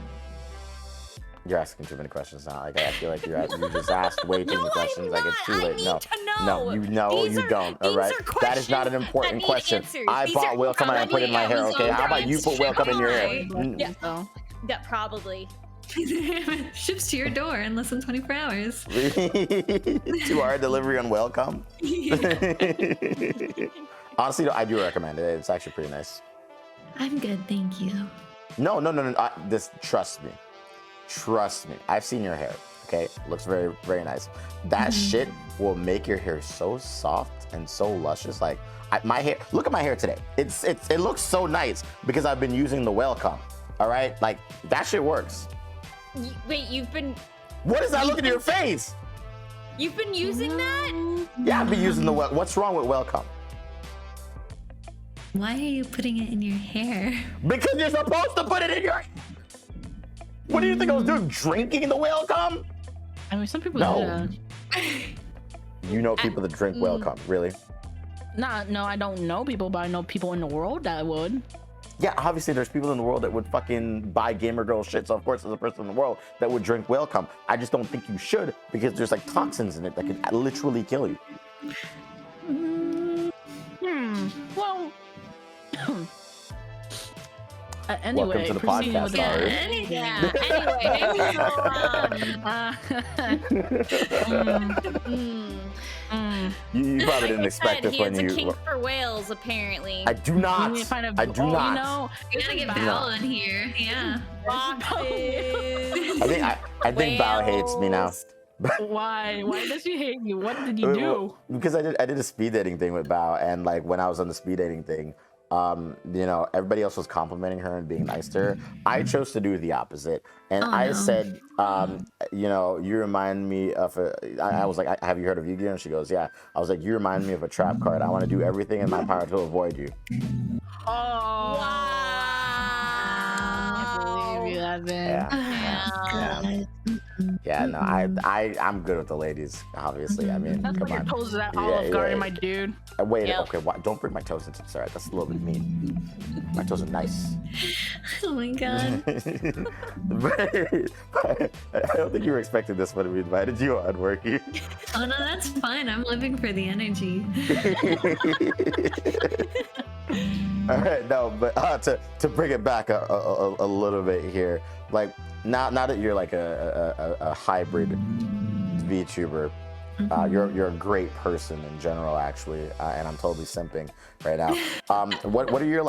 You're asking too many questions now. Like, I feel like you just asked way too No, many questions. I'm Like, it's not. too I late. need No, to no, know. These you are- don't. All these right, are that is not an questions important that need question. answers. I These bought are whale cum and I put it in my hair. Amazon Okay, how about you put whale cum in your hair? Amazon. Yeah. So, Yeah, probably. Ships to your door in less than 24 hours. 2-hour delivery on whale cum. Honestly, I do recommend it. It's actually pretty nice. I'm good, thank you. No. This trust me. Trust me. I've seen your hair. Okay, looks very, very nice. That shit will make your hair so soft and so luscious. Like my hair. Look at my hair today. It looks so nice because I've been using the whale cum. All right, like that shit works. Wait, you've been What is that look in your face? using that? Yeah, I've been using the whale. What's wrong with whale cum? Why are you putting it in your hair? Because you're supposed to put it in your. What do you think I was doing? Drinking the whale cum? I mean, some people No. do that. You know people that drink whale cum, really? No, I don't know people, but I know people in the world that would. Yeah, obviously there's people in the world that would fucking buy Gamer Girl shit. So of course there's a person in the world that would drink whale cum. I just don't think you should because there's like toxins in it that could literally kill you. Well. Anyway, Welcome to the proceeding podcast, with Yeah, Ari. anything. Yeah. Uh, You probably didn't Like I expect said, this he when has a you. kink for whales, apparently. I do not. we need to find a- I do oh, not. You know, We gotta get Bao- Val in here. Yeah. Boxes. I think Bao hates me now. Why? Why does she hate you? What did you do? Because I did a speed dating thing with Bao, and like when I was on the speed dating thing, you know, everybody else was complimenting her and being nice to her. I chose to do the opposite, and Oh, I no. said, you know, you remind me of I was like, have you heard of Yu-Gi-Oh? And she goes, yeah. I was like, you remind me of a trap card. I want to do everything in my power to avoid you. Oh, I can't believe you, Evan. Yeah. Yeah, no, I'm good with the ladies, obviously. I mean, That's come why your on. toes are at Yeah, Olive Garden, yeah. my dude. Wait, Yep. okay, don't bring my toes into this. All right, that's a little bit mean. My toes are nice. Oh my god. But I don't think you were expecting this when we invited you on, were you? Oh no, that's fine. I'm living for the energy. All right, no, but to bring it back a little bit here, like now that you're like a hybrid VTuber, you're a great person in general, actually, and I'm totally simping right now. What are your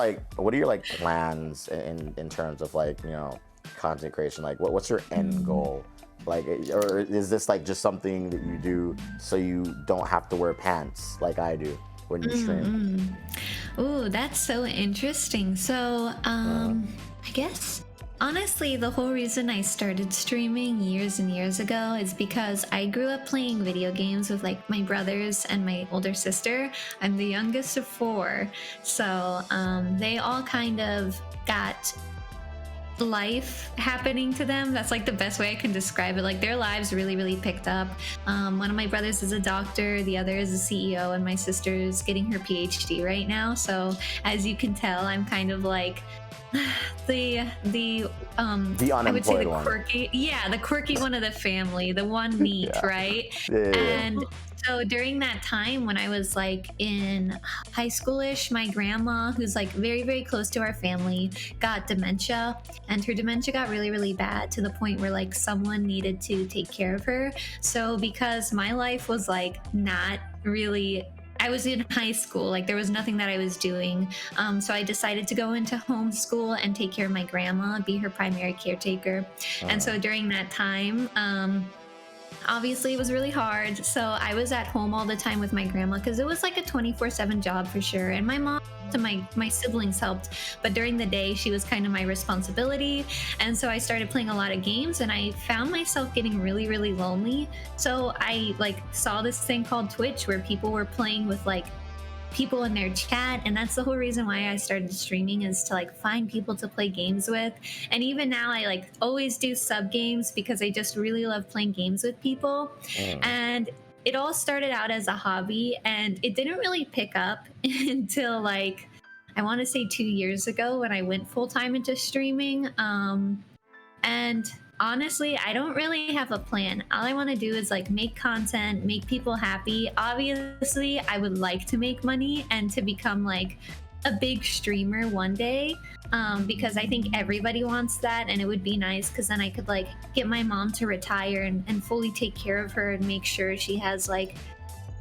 plans in terms of like, you know, content creation? Like what's your end goal? Like, or is this like just something that you do so you don't have to wear pants like I do when you stream? Ooh, that's so interesting. So, I guess honestly, the whole reason I started streaming years and years ago is because I grew up playing video games with like my brothers and my older sister. I'm the youngest of 4, so they all kind of got life happening to them. That's like the best way I can describe it. Like their lives really picked up. One of my brothers is a doctor, the other is a CEO, and my sister is getting her PhD right now. So as you can tell, I'm kind of like the I would say unemployed the one. quirky, the quirky one of the family, the one neat, right? Yeah. And so during that time when I was like in high schoolish, my grandma, who's like very close to our family, got dementia, and her dementia got really bad to the point where like someone needed to take care of her. So because my life was like not really, I was in high school, like there was nothing that I was doing. So I decided to go into homeschool and take care of my grandma, be her primary caretaker. And so during that time, obviously it was really hard. So I was at home all the time with my grandma because it was like a 24/7 job for sure. And my mom and my siblings helped, but during the day she was kind of my responsibility. And so I started playing a lot of games and I found myself getting really lonely. So I like saw this thing called Twitch where people were playing with like people in their chat, and that's the whole reason why I started streaming, is to like find people to play games with. And even now I like always do sub games because I just really love playing games with people. And it all started out as a hobby and it didn't really pick up until like I want to say 2 years ago when I went full-time into streaming. And honestly, I don't really have a plan. All I want to do is like make content, make people happy. Obviously, I would like to make money and to become like a big streamer one day, because I think everybody wants that, and it would be nice because then I could like get my mom to retire and fully take care of her and make sure she has like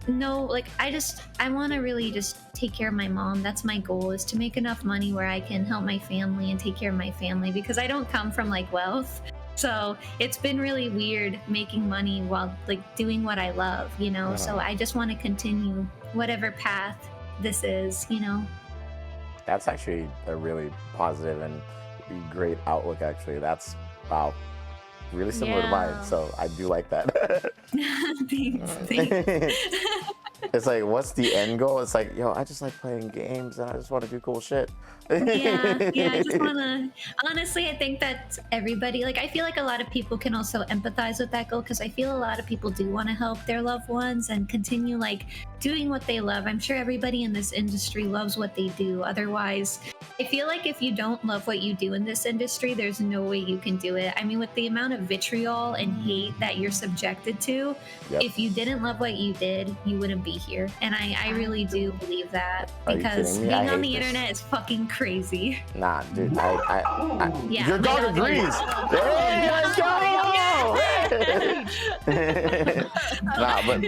I want to really just take care of my mom. That's my goal, is to make enough money where I can help my family and take care of my family, because I don't come from like wealth. So it's been really weird making money while like doing what I love, you know? So I just want to continue whatever path this is, you know? That's actually a really positive and great outlook, actually. That's, wow, really similar to mine. So I do like that. Thanks. It's like, what's the end goal? It's like, yo, I just like playing games and I just want to do cool shit. yeah, I just want to, honestly, I think that everybody, like, I feel like a lot of people can also empathize with that goal, because I feel a lot of people do want to help their loved ones and continue like doing what they love. I'm sure everybody in this industry loves what they do. Otherwise, I feel like if you don't love what you do in this industry, there's no way you can do it. I mean, with the amount of vitriol and hate that you're subjected to, if you didn't love what you did, you wouldn't be here. And I really do believe that, because being on the internet is fucking crazy. Nah, dude, Yeah, your dog agrees. Hey, let's go! Nah, but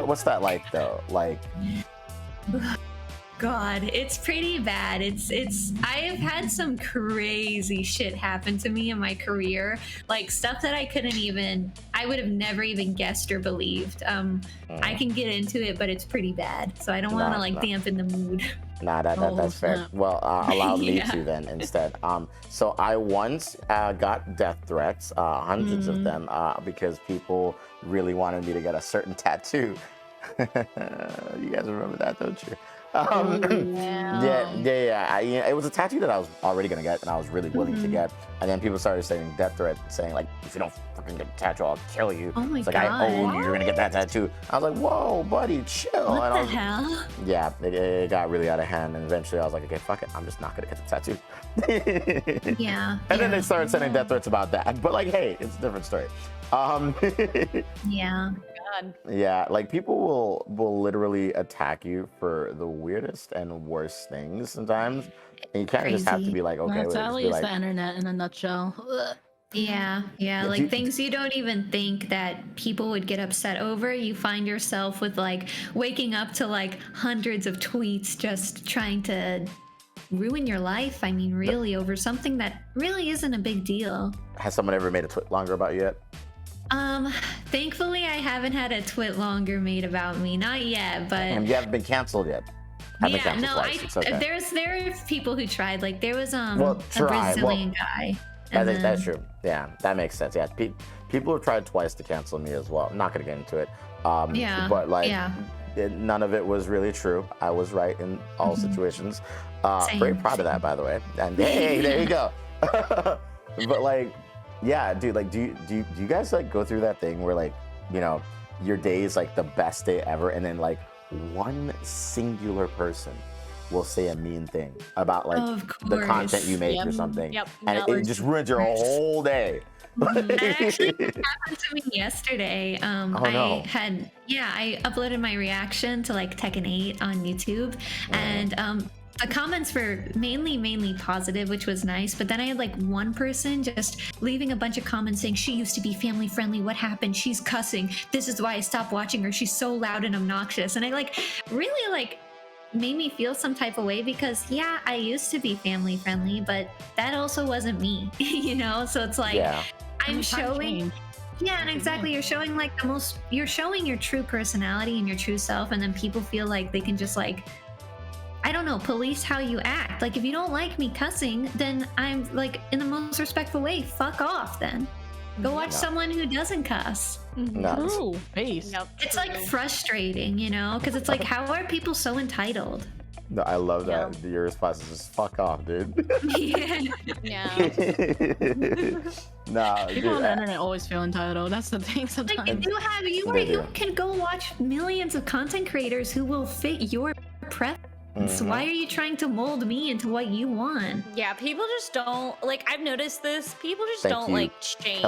what's that like though? Like, God, it's pretty bad. I have had some crazy shit happen to me in my career, like stuff that I would have never even guessed or believed. I can get into it, but it's pretty bad, so I don't want to like dampen the mood. Nah, that's fair. snap. Well, allow me Yeah. to then instead. So I once got death threats, hundreds of them, because people really wanted me to get a certain tattoo. You guys remember that, don't you? Yeah. It was a tattoo that I was already gonna get, and I was really willing to get. And then people started saying death threats, saying like, if you don't fucking get a tattoo, I'll kill you. Oh my It's like, I own God. you. You're gonna get that tattoo. I was like, whoa, buddy, chill. What And I the was, hell? yeah, it got really out of hand, and eventually I was like, okay, fuck it, I'm just not gonna get the tattoo. Yeah. And then yeah, they started sending death threats about that. But like, hey, it's a different story. yeah. God. Yeah, like people will literally attack you for the weirdest and worst things sometimes, and you kind of just have to Crazy. be like, okay, That's just at be least like, the internet in a nutshell. Ugh. Yeah, Yeah, like do- things you don't even think that people would get upset over. You find yourself with like waking up to like hundreds of tweets just trying to ruin your life. I mean, really, over something that really isn't a big deal. has someone ever made a tweet longer about you yet? Thankfully, I haven't had a twit longer made about me. Not yet, but And you haven't been canceled yet. I've been yeah, canceled no, twice. It's okay. there are people who tried. Like there was Well, a try. Well, Brazilian guy. I and think that's then- true. Yeah, that makes sense. Yeah, people have tried twice to cancel me as well. I'm not gonna get into it. Yeah, But like, yeah. none of it was really true. I was right in all situations. Very Same, proud of that, by the way. And hey, there you go. But like, yeah, dude. Like, do you guys like go through that thing where like, you know, your day is like the best day ever, and then like one singular person will say a mean thing about like Of the content you course. make or Yep. something, Yep. and No. it just ruins your whole day. That actually happened to me yesterday. Oh, no. I uploaded my reaction to like Tekken 8 on YouTube, and the comments were mainly positive, which was nice. But then I had like one person just leaving a bunch of comments saying she used to be family friendly. What happened? She's cussing. This is why I stopped watching her. She's so loud and obnoxious. And I like really like made me feel some type of way because yeah, I used to be family friendly, but that also wasn't me, you know? So it's like Yeah. I'm Times showing change. yeah, and exactly. You're showing like you're showing your true personality and your true self, and then people feel like they can just like, I don't know, police how you act. Like if you don't like me cussing, then I'm like in the most respectful way, fuck off then. Go watch No. someone who doesn't cuss. No. True. Face. Yep. It's like true. frustrating, you know? Because it's like, how are people so entitled? No, I love that. Your response is just fuck off, dude. Yeah. Yeah. Nah, People dude. on the internet always feel entitled. That's the thing Like sometimes. you do have They do. you can go watch millions of content creators who will fit your preference. Mhm. Why are you trying to mold me into what you want? Yeah, people just don't like. I've noticed this. People just Thank don't you, like change.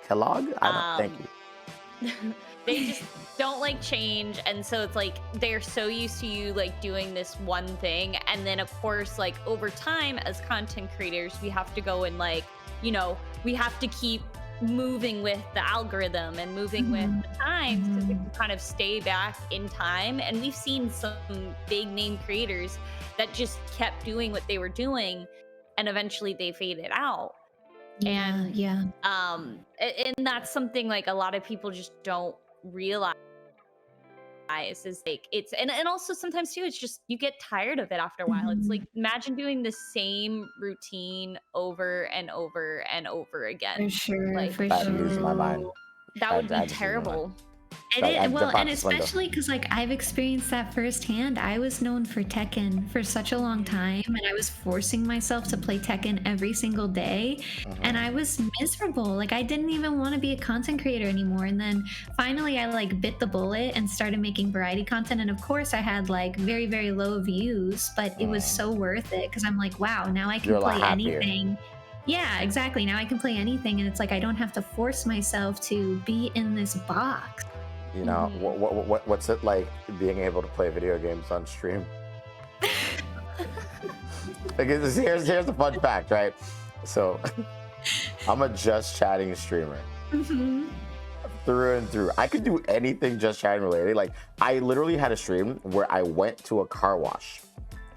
Kellogg? I don't thank you. They just don't like change, and so it's like they're so used to you like doing this one thing, and then of course like over time as content creators we have to go and like, you know, we have to keep moving with the algorithm and moving with the times because we can kind of stay back in time. And we've seen some big name creators that just kept doing what they were doing, and eventually they faded out. And yeah. and that's something like a lot of people just don't realize is like it's and also sometimes too it's just you get tired of it after a while. It's like imagine doing the same routine over and over and over again. For sure, Like, for I'd sure. lose my mind. That would I'd be just lose my terrible. Well, and this window. especially because like I've experienced that firsthand. I was known for Tekken for such a long time, and I was forcing myself to play Tekken every single day, and I was miserable. Like I didn't even want to be a content creator anymore. And then finally, I like bit the bullet and started making variety content. And of course, I had like very very low views, but it was so worth it because I'm like, wow, now I can You're a lot play happier. anything. Yeah, exactly. Now I can play anything, and it's like I don't have to force myself to be in this box. You know, what's it like being able to play video games on stream? Like, here's the fun fact, right? So, I'm a just chatting streamer through and through. I could do anything just chatting related. Like, I literally had a stream where I went to a car wash,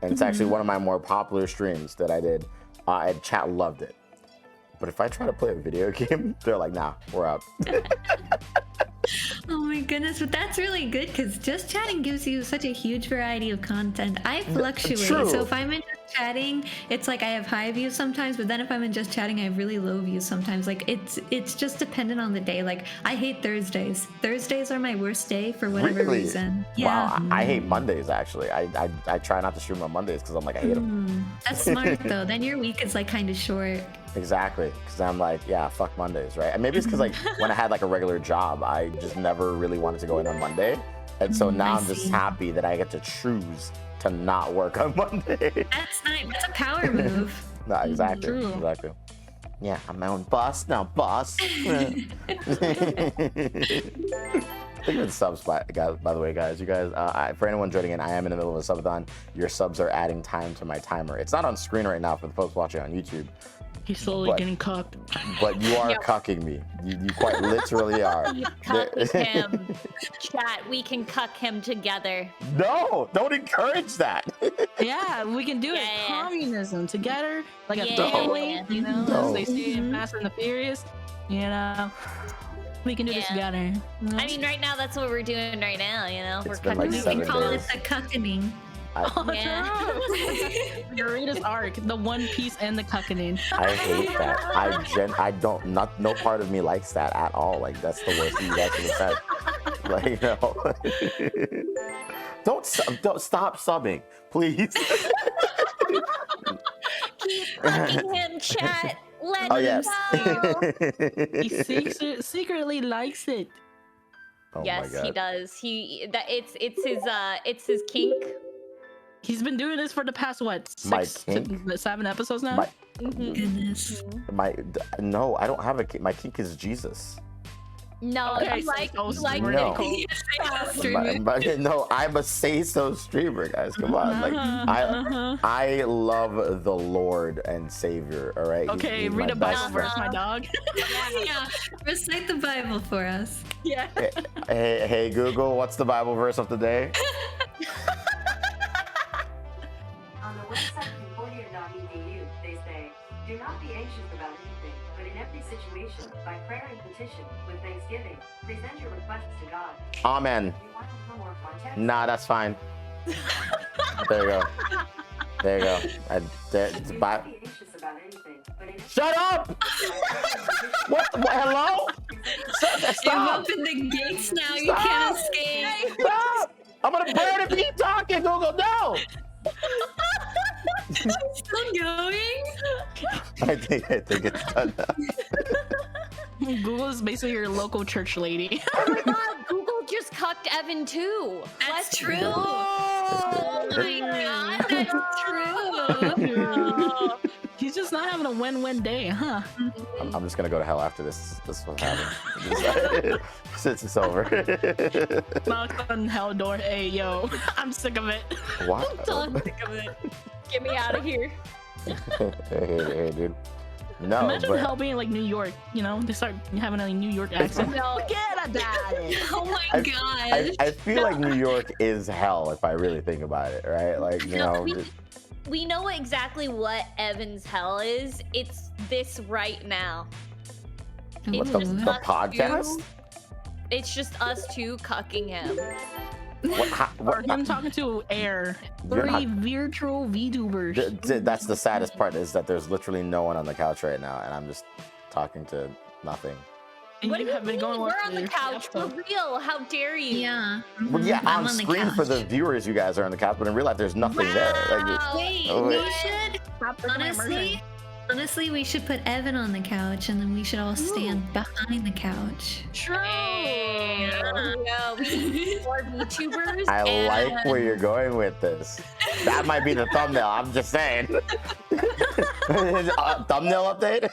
and it's actually one of my more popular streams that I did, and chat loved it. But if I try to play a video game, they're like, nah, we're out. Oh my goodness, but that's really good because just chatting gives you such a huge variety of content. I fluctuate. True. So if I'm in just chatting, it's like I have high views sometimes, but then if I'm in just chatting, I have really low views sometimes. Like it's just dependent on the day. Like I hate Thursdays. Thursdays are my worst day for whatever Really? reason. Wow, I hate Mondays actually. I try not to stream on Mondays because I'm like I hate them. That's smart though. Then your week is like kind of short. Exactly, because I'm like, yeah, fuck Mondays, right? And maybe it's because like when I had like a regular job, I just never really wanted to go in on Monday, and so now I'm just happy that I get to choose to not work on Monday. That's nice. That's a power move. No, exactly, True. exactly. Yeah, I'm my own boss now, boss. Thank you for the subs, by the way, guys. You guys, for anyone joining in, I am in the middle of a subathon. Your subs are adding time to my timer. It's not on screen right now for the folks watching on YouTube. He's slowly getting cucked. But you are cucking me. You quite literally are. You cuck him. Chat, we can cuck him together. No, don't encourage that. Yeah, we can do it. Yeah. Communism together, like a Yeah. family, you know, No. as they say in Fast and the Furious. You know, we can do this Yeah. together. I mean, right now, that's what we're doing right now, you know? We're It's been like cucking We seven can call it days. the cuckening. Oh, Yeah. true. The greatest arc, the One Piece and the cuckening. I hate that. I don't, no part of me likes that at all. Like, that's the worst thing you guys could have said. Like, no. Don't stop subbing, please. Keep cucking him, chat. Let Oh, him yes. go. He secretly likes it. Oh my Yes, God. he does. It's his kink. He's been doing this for the past what, My 7 episodes now? My, Mhm. Goodness. no, I don't have a kink. My kink is Jesus. No, Okay, you so like it's No. No, I'm a say-so streamer, guys. Come on, like I love the Lord and Savior. All right. Okay, He's read my a best Bible friend. verse, my dog. Yeah, recite the Bible for us. Yeah. Hey Google, what's the Bible verse of the day? On the website concordia.edu, they say, do not be anxious about anything, but in every situation, by prayer and petition, with thanksgiving, present your requests to God. Amen. You want to know more context? Nah, that's fine. There you go. There you go. Do not be anxious about anything, but in Shut up! What? Hello? You've Stop! opened the gates now. You Stop! can't escape. Stop! I'm gonna burn if you keep talking, Google. No! Still going? I think it's done now. Google is basically your local church lady. Oh my god, Google just cucked Evan too. That's true. go. Oh my god, that's true. He's just not having a win-win day, huh? I'm just gonna go to hell after this. This is what happened. Since it's over. Knock on hell door. Hey, yo, I'm sick of it. What? I'm sick of it. Get me out of here. Hey, dude. No, Imagine but hell being like New York, you know? They start having a New York accent. No. Get a daddy. Oh my I- god. I feel like New York is hell if I really think about it, right? Like, you No, know. we know exactly what Evan's hell is. It's this right now. What, It's the, just the us podcast? two- It's just us two cucking him. Or him talking to air. You're 3 not- virtual VTubers. That's the saddest part, is that there's literally no one on the couch right now, and I'm just talking to nothing. And What do you you have been mean? going We're on on the your couch. We're episode. real. How dare you? Yeah. Well, yeah, I'm on the screen for the couch. viewers, you guys are on the couch, but in real life, there's nothing there. Like, Wow. Wait, Oh, we wait. should Stop breaking my immersion. honestly, we should put Evan on the couch, and then we should all stand behind the couch. True. Yeah, we need more VTubers. I and like where you're going with this. That might be the thumbnail. I'm just saying. Thumbnail update.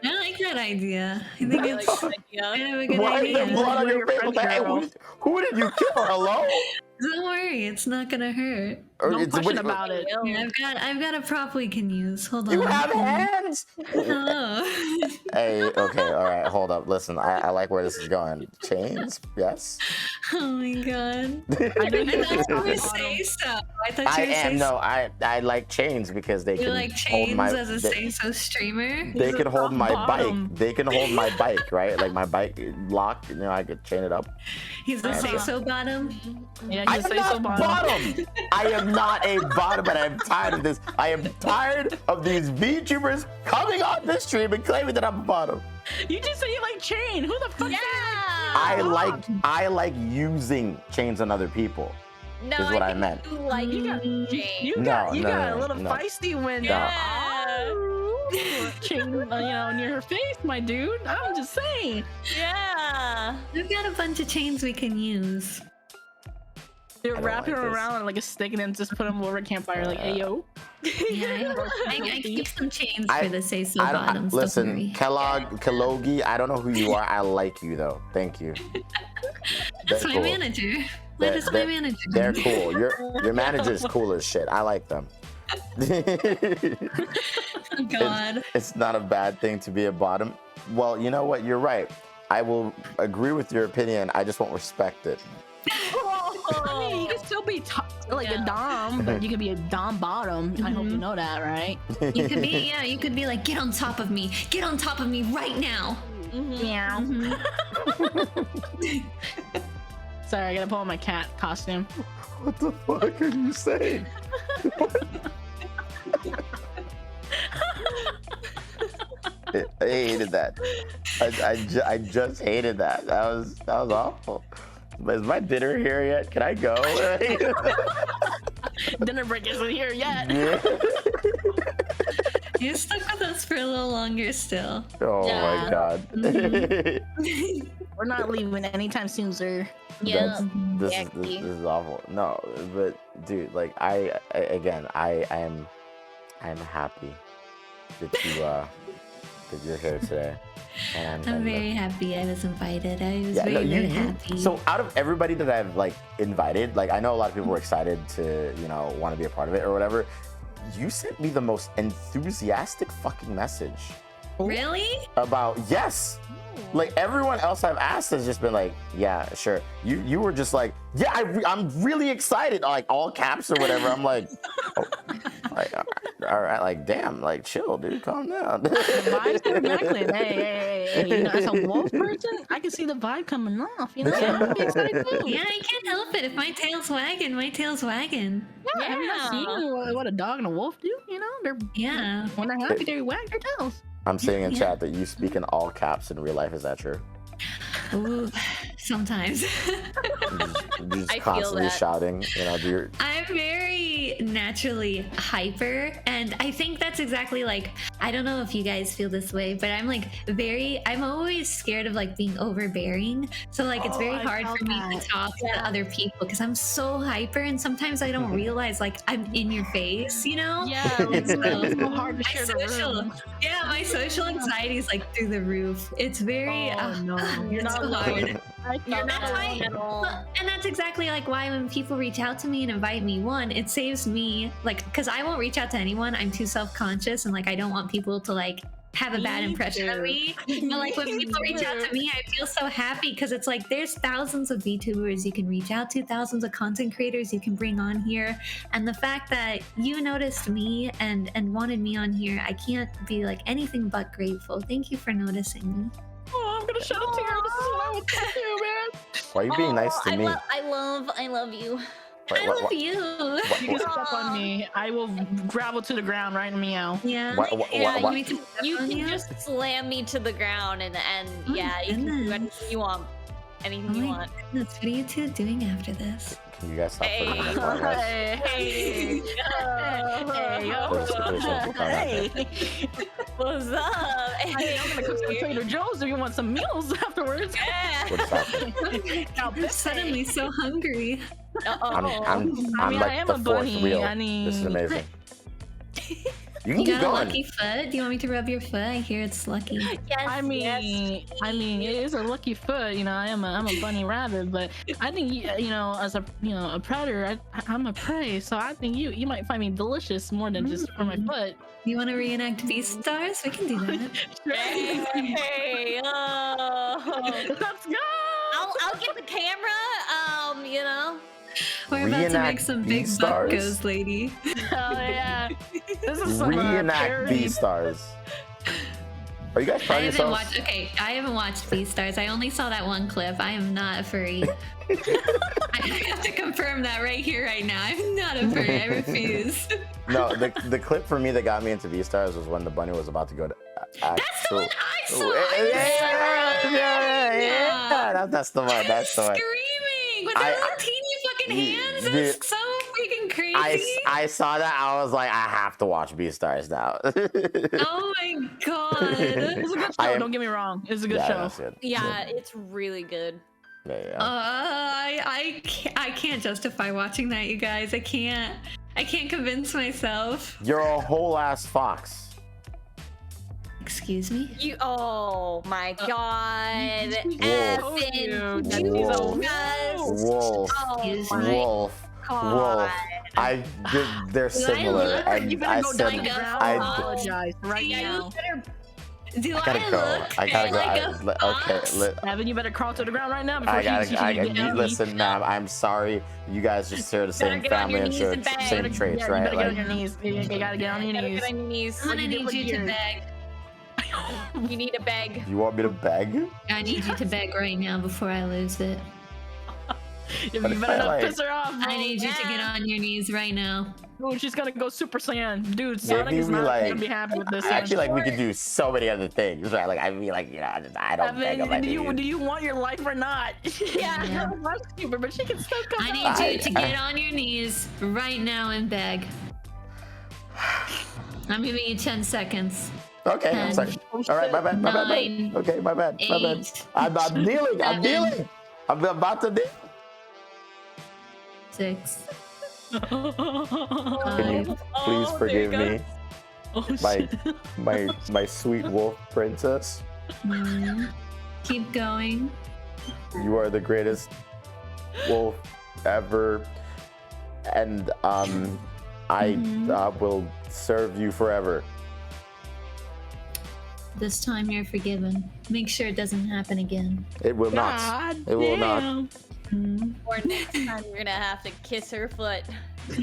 I like that idea. I think I like it's that idea. kind of a good Why is there idea. blood on your Your face? friend What the heck? girl. Who did you kill? Hello? Don't worry, it's not gonna hurt. Or No it's- question what- about it. Yeah, I've got a prop we can use. Hold on. You have hands. Hello. Hey, okay, all right, hold up. Listen, I like where this is going. Chains, yes. Oh my god. I know you I thought you guys were say so. I thought I you were say am so. no, I like chains because they You can like hold chains my. as a they, say so streamer? they can hold my bottom. bike. They can hold my bike, right? Like my bike locked. You know, I could chain it up. He's the say so bottom. Yeah, I just am say so not bottom. bottom. I am not a bottom, and I'm tired of this. I am tired of these VTubers coming on this stream and claiming that I'm a bottom. You just said you like chain. Who the fuck? Yeah. I like using chains on other people. No, is what I think meant. You like You got- Jane. You No, got no, a no, little no. feisty when Yeah. chain, near her face, my dude. I'm just saying. Yeah. We've got a bunch of chains we can use. You're don't wrapping like him this. around like a stick and then just put him over a campfire like, hey yo. Yeah, I keep some chains I- for the say so I don't bottoms. listen, Don't worry. Kellogg's. I don't know who you are. I like you though. Thank you. That's They're my cool. manager. They're- That is my they're- manager. They're cool. Your manager's cool as shit. I like them. Oh God. It's not a bad thing to be a bottom. Well, you know what? You're right. I will agree with your opinion. I just won't respect it. I mean, you can still be like a dom, but you can be a dom bottom. I hope you know that, right? You could be, yeah, you could be like, get on top of me. Get on top of me right now. Yeah. Mhm. Sorry, I gotta pull on my cat costume. What the fuck are you saying? I hated that. I just hated that. That was awful. Is my dinner here yet? Can I go? Dinner break isn't here yet. Yeah. You're stuck with us for a little longer still. Oh my Yeah. god. We're not leaving anytime soon, sir. Yeah. This Exactly. is awful. No, but dude, like I am happy that you're here today. And I'm very happy I was invited. I was yeah, very, no, very happy. So out of everybody that I've like invited, like I know a lot of people were excited to, want to be a part of it or whatever. You sent me the most enthusiastic fucking message Really? about yes. Like everyone else I've asked has just been like, yeah, sure. You were just like, yeah, I'm really excited, like all caps or whatever. I'm like, oh, like, all right, like damn, like chill, dude, calm down. The vibe's coming back in. Hey, as a wolf person, I can see the vibe coming off. I'm excited too. Yeah, I can't help it. If my tail's wagging, my tail's wagging. Yeah, have you not seen what a dog and a wolf do? They're Yeah. when they're happy, they wag their tails. I'm seeing in Yeah. chat that you speak in all caps in real life. Is that true? Ooh, sometimes. You're just I feel constantly that. shouting, do your I'm very naturally hyper, and I think that's exactly like, I don't know if you guys feel this way, but I'm like I'm always scared of like being overbearing. So like it's very I hard felt for me that. to talk to other people because I'm so hyper, and sometimes I don't realize like I'm in your face, Yeah, it's so hard to My share the social, room. yeah, my social anxiety is like through the roof. It's very, Oh no, you're it's not so alone. hard. You're not That's why- alone at all. Well, and that's exactly like why when people reach out to me and invite me, one, it saves me like because I won't reach out to anyone. I'm too self-conscious and like I don't want people to like have a bad Me impression of too. me. But like when people reach out to me, I feel so happy because it's like there's thousands of VTubers you can reach out to, thousands of content creators you can bring on here, and the fact that you noticed me and wanted me on here, I can't be like anything but grateful. Thank you for noticing me. Oh, I'm gonna shed a tear. This is what I would do, man. Why are you being nice to I me? I love you. I love you. You can step on me. I will gravel to the ground right and meow. Yeah. Yeah, What- you can just slam me to the ground and Oh yeah, my you can do goodness. anything you want. Anything Oh you my want. goodness, what are you two doing after this? Can you guys stop Hey. putting me in the podcast? Hey, hey, What's up? Hey, I'm gonna go to Trader Joe's if you want some meals afterwards. Yeah. What's happening? I'm suddenly so hungry. I'm I mean, I like am the a fourth bunny. wheel. I mean, This is amazing. You can You keep got a going. lucky foot? Do you want me to rub your foot? I hear it's lucky. Yes, I mean, it is a lucky foot. You know, I'm a bunny rabbit, but I think you know, as a a predator, I'm a prey. So I think you might find me delicious more than just for my foot. You want to reenact Beastars? We can do that. Hey, oh. Let's go. I'll get the camera. You know. We're about to make Reenact some big Beastars? buckos, lady. Hell yeah. This is some Reenact parody. Beastars. Are you guys proud of yourselves? I haven't watched Beastars. I only saw that one clip. I am not a furry. I have to confirm that right here, right now. I'm not a furry. I refuse. No, the clip for me that got me into V-Stars was when the bunny was about to go to That's the one I saw. That's the one. That's the one. Screaming with their little teeny fucking hands. It's so freaking crazy. I saw that. I was like, I have to watch Beastars now. Oh my god. It's a good show. Don't get me wrong. It's a good show. That's good. Yeah, it's really good. Yeah. I can't justify watching that, you guys. I can't convince myself. You're a whole ass fox. Excuse me? Oh my god. Wolf. Effing Wolf. Jesus. Wolf. Oh Excuse my me? Wolf. god. They're similar. look? And You I better go said, down the ground. I- Apologize right Yeah, now. you better. Do I gotta go. look I gotta go. like a Okay. fox? Evan, you better crawl to the ground right now before I she gotta. get down. Listen, ma'am. I'm sorry. You guys just share the same Better get on family your and knees share and beg. same Better- traits, Yeah, right? you better get on Like, your knees. You gotta get on your Gotta knees. get on your knees. I'm gonna need you to beg. You need to beg. you want me to beg? I need you to beg right now before I lose it. You But if better I, not like- piss her off. I need you to get on your knees right now. Oh, she's gonna go Super Saiyan. Dude, Sonic Maybe is we, not like- gonna be happy with this. I feel like we could do so many other things, right? Like I mean, like I don't beg them. I do need you want your life or not? Yeah. Yeah. I'm stupid, but she can still come I out. need you to get on your knees right now and beg. I'm giving you 10 seconds. Okay, I'm sorry. All right, my bad. My bad. Nine, Okay, my bad. My bad. 8, I'm kneeling. I'm 7, kneeling. I'm about to kneel. 6, Can you please Oh, forgive there you me, Oh, my shit. my sweet wolf princess? Keep going. You are the greatest wolf ever, and I will serve you forever. This time you're forgiven. Make sure it doesn't happen again. It will not. God It will not. damn. Or next time you're gonna have to kiss her foot.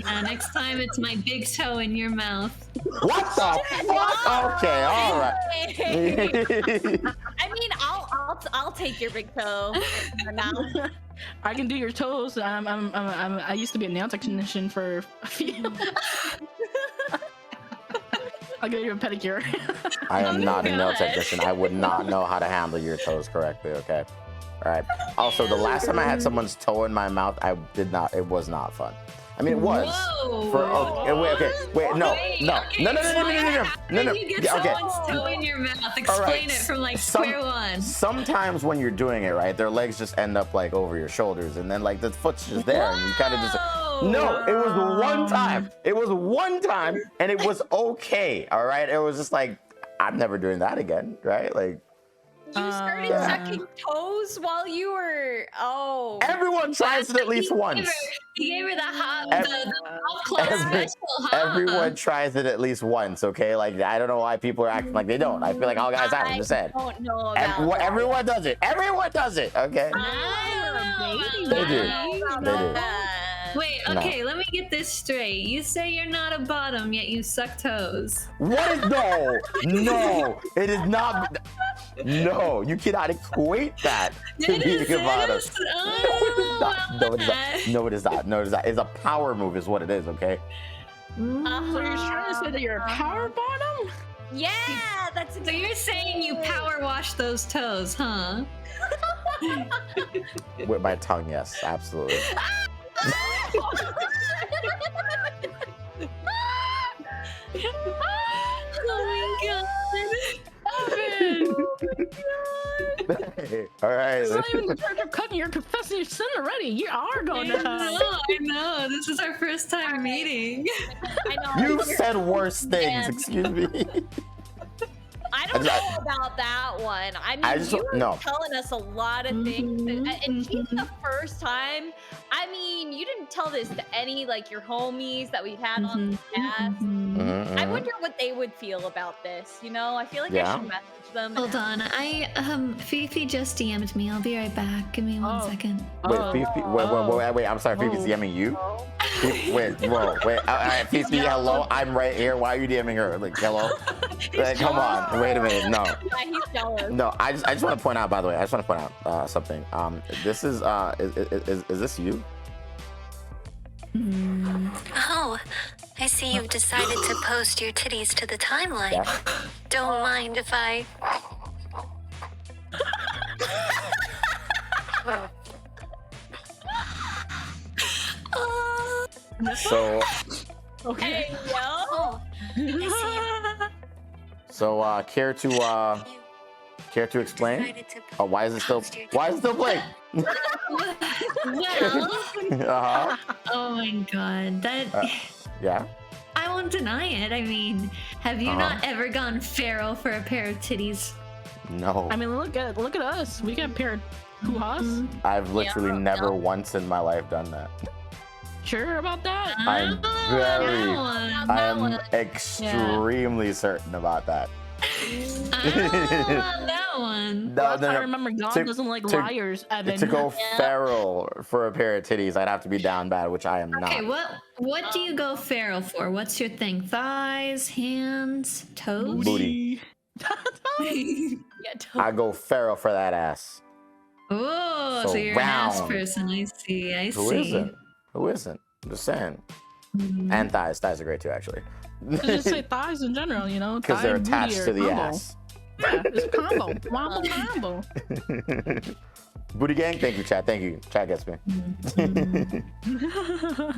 Next time it's my big toe in your mouth. What the fuck? Okay, all right. I mean, I'll take your big toe for now. I can do your toes. I used to be a nail technician for a few. I'll get you a pedicure. I am not a nail God. technician. I would not know how to handle your toes correctly. Okay. All right. Also, the last time I had someone's toe in my mouth, I did not. It was not fun. I mean, it was. Whoa! For wait, no. You get someone's toe in your mouth. Explain it from like square one. Sometimes when you're doing it right, their legs just end up like over your shoulders, and then like the foot's just there, and you kind of just. No, it was one time. It was one time, and it was okay. All right. It was just like I'm never doing that again. Right? Like. You started sucking toes while you were. Oh. Everyone tries it at least once. He gave her the hot, Ev- the off-club special, huh? Everyone tries it at least once, okay? Like I don't know why people are acting like they don't. I feel like all guys have. I'm just saying. I don't know about that. Everyone does it. Everyone does it. Okay. They do. They do. Wait, okay, let me get this straight. You say you're not a bottom, yet you suck toes. What is no? It is not. No, you cannot equate that to being a bottom. No, it is not. No, it is not. It's a power move, is what it is. Okay. So you're trying to say that you're a power bottom? Yeah, that's So you're saying you power wash those toes, huh? With my tongue, yes, absolutely. Oh my god. All right. It's not even the charge of cooking. You're confessing your sin already. You are going to hell. I know. This is our first time meeting. I know. You said worse things. Excuse me. I don't know about that one. I mean, I just- you were no. telling us a lot of things, and she's the first time. I mean, you didn't tell this to any like your homies that we've had on the past. Mhm, I mhm. wonder what they would feel about this. You know, I feel like I Yeah. should message them. Hold on. Fifi just DM'd me. I'll be right back. Give me one Oh. second. Wait, Oh. Fifi, wait, I'm sorry, Fifi's Oh. DMing you? Oh. Wait, whoa, wait, Fifi, hello, I'm right here, why are you DMing her? Like, hello? Like, come on, wait a minute, no. Yeah, he's jealous. No, I just want to point out, by the way, something. This is this you? Oh, I see you've decided to post your titties to the timeline. Yeah. Don't mind if I... So, Okay. Hey, yo. Oh, I so, care to explain? decided to Oh, why is it still playing? Well, Uh-huh. oh my god. That Yeah. I won't deny it. I mean, have you not ever gone feral for a pair of titties? No. I mean, look at us. We got paired hoo-has. I've literally never once in my life done that. Sure about that? I'm I am extremely certain about that. don't know about that one. No, I remember God doesn't like liars, Evan. To go feral for a pair of titties, I'd have to be down bad, which I am Okay, not. what do you go feral for? What's your thing? Thighs, hands, toes? Booty. Yeah, I go feral for that ass. Oh, So so you're an ass round. person. I see. I Who see. isn't? Who isn't? I'm just saying. Mhm. And thighs. Thighs are great too, actually. Just say thighs in general, you know? Because Thigh they're and booty attached are to the combo. ass. Yeah, it's a combo. Wombo combo. Booty gang, thank you, chat. Thank you. Chat gets me.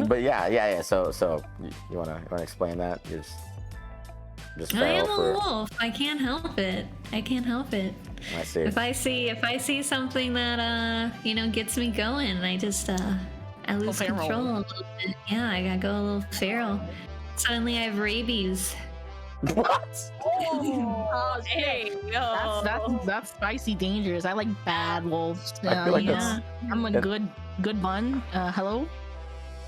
But yeah. So you wanna explain that? You're just I feral am a for. wolf. I can't help it. I can't help it. I see. If I see something that gets me going, I just I lose feral. control a little bit. Yeah, I gotta go a little feral. Suddenly I have rabies. What? Oh, hey, yo. That's spicy dangerous. I like bad wolves. I feel like yeah. I'm a that- good bun. Hello?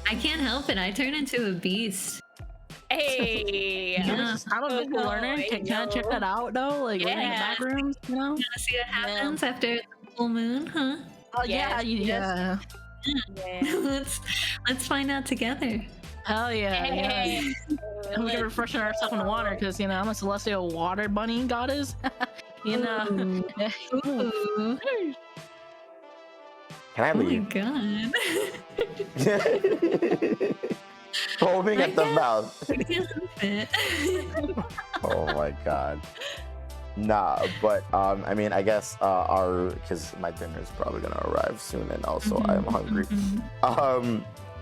I can't help it. I turn into a beast. Hey. Yeah. I'm a visual learner. Can I check that out though? Like learning the Yeah. back rooms, you know? Wanna see what happens after the full moon, huh? Oh Yes, yeah. Yeah. Let's find out together. Hell yeah. Hey. And we can refreshen ourselves in the water because I'm a celestial water bunny goddess. you know. Ooh. Can I Oh my leave? god. Foaming at the mouth. I can't help it. Oh my god. Nah, but I mean, I guess because my dinner is probably gonna arrive soon, and also I'm hungry.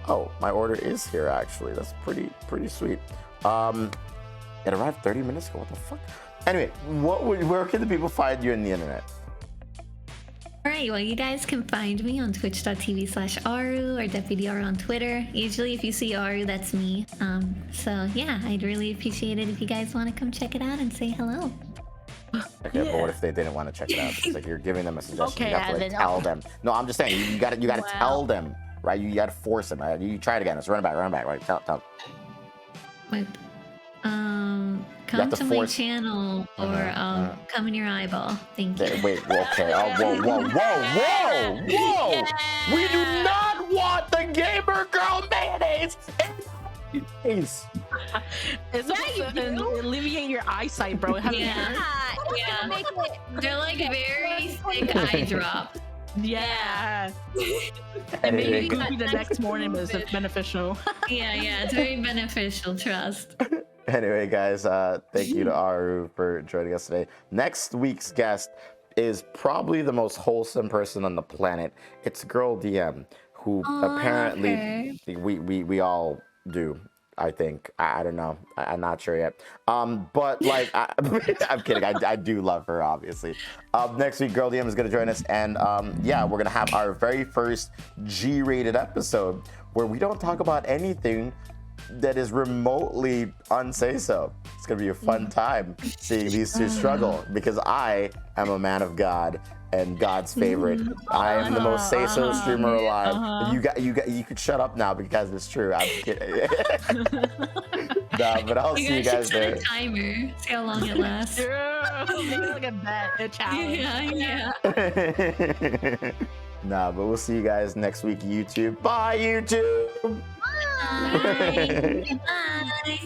Oh, my order is here actually. That's pretty sweet. It arrived 30 minutes ago. What the fuck? Anyway, where can the people find you in the internet? Alright, well, you guys can find me on twitch.tv/Aru or DeputyAru on Twitter. Usually, if you see Aru, that's me. So yeah, I'd really appreciate it if you guys want to come check it out and say hello. Okay, but what if they didn't want to check it out? It's like you're giving them a suggestion. Okay, you have to Evan. tell them. No, I'm just saying you gotta Wow. tell them, right? You gotta force them. Right? You try it again. Let's run it back, right? Tell. Wait, You have come to to my force- channel or come in your eyeball. Thank you. Okay, wait, okay. Oh, whoa! We do not want the gamer girl mayonnaise. It's It's supposed to alleviate your eyesight, bro. Yeah. Yeah. Make it. They're like very thick eye drops. Yeah. Anyway, And maybe Maybe goofy the that next morning is beneficial. Yeah, it's very beneficial, trust. Anyway, guys, thank you to Aru for joining us today. Next week's guest is probably the most wholesome person on the planet. It's Girl DM, who Aw, apparently okay. we all do. I think. I don't know. I'm not sure yet. But like, I'm kidding. I do love her, obviously. Next week, Girl DM is gonna join us, and yeah, we're gonna have our very first G-rated episode where we don't talk about anything that is remotely unsay so. It's gonna be a fun time seeing these two struggle, because I am a man of God and God's favorite. I am the most say so streamer alive. You could shut up now because it's true. I'm kidding. Nah, but I'll see you guys should there. set a timer. See how long it lasts. Maybe like a bet, a challenge. Yeah. Nah, but we'll see you guys next week, YouTube. Bye, YouTube. Bye. Bye.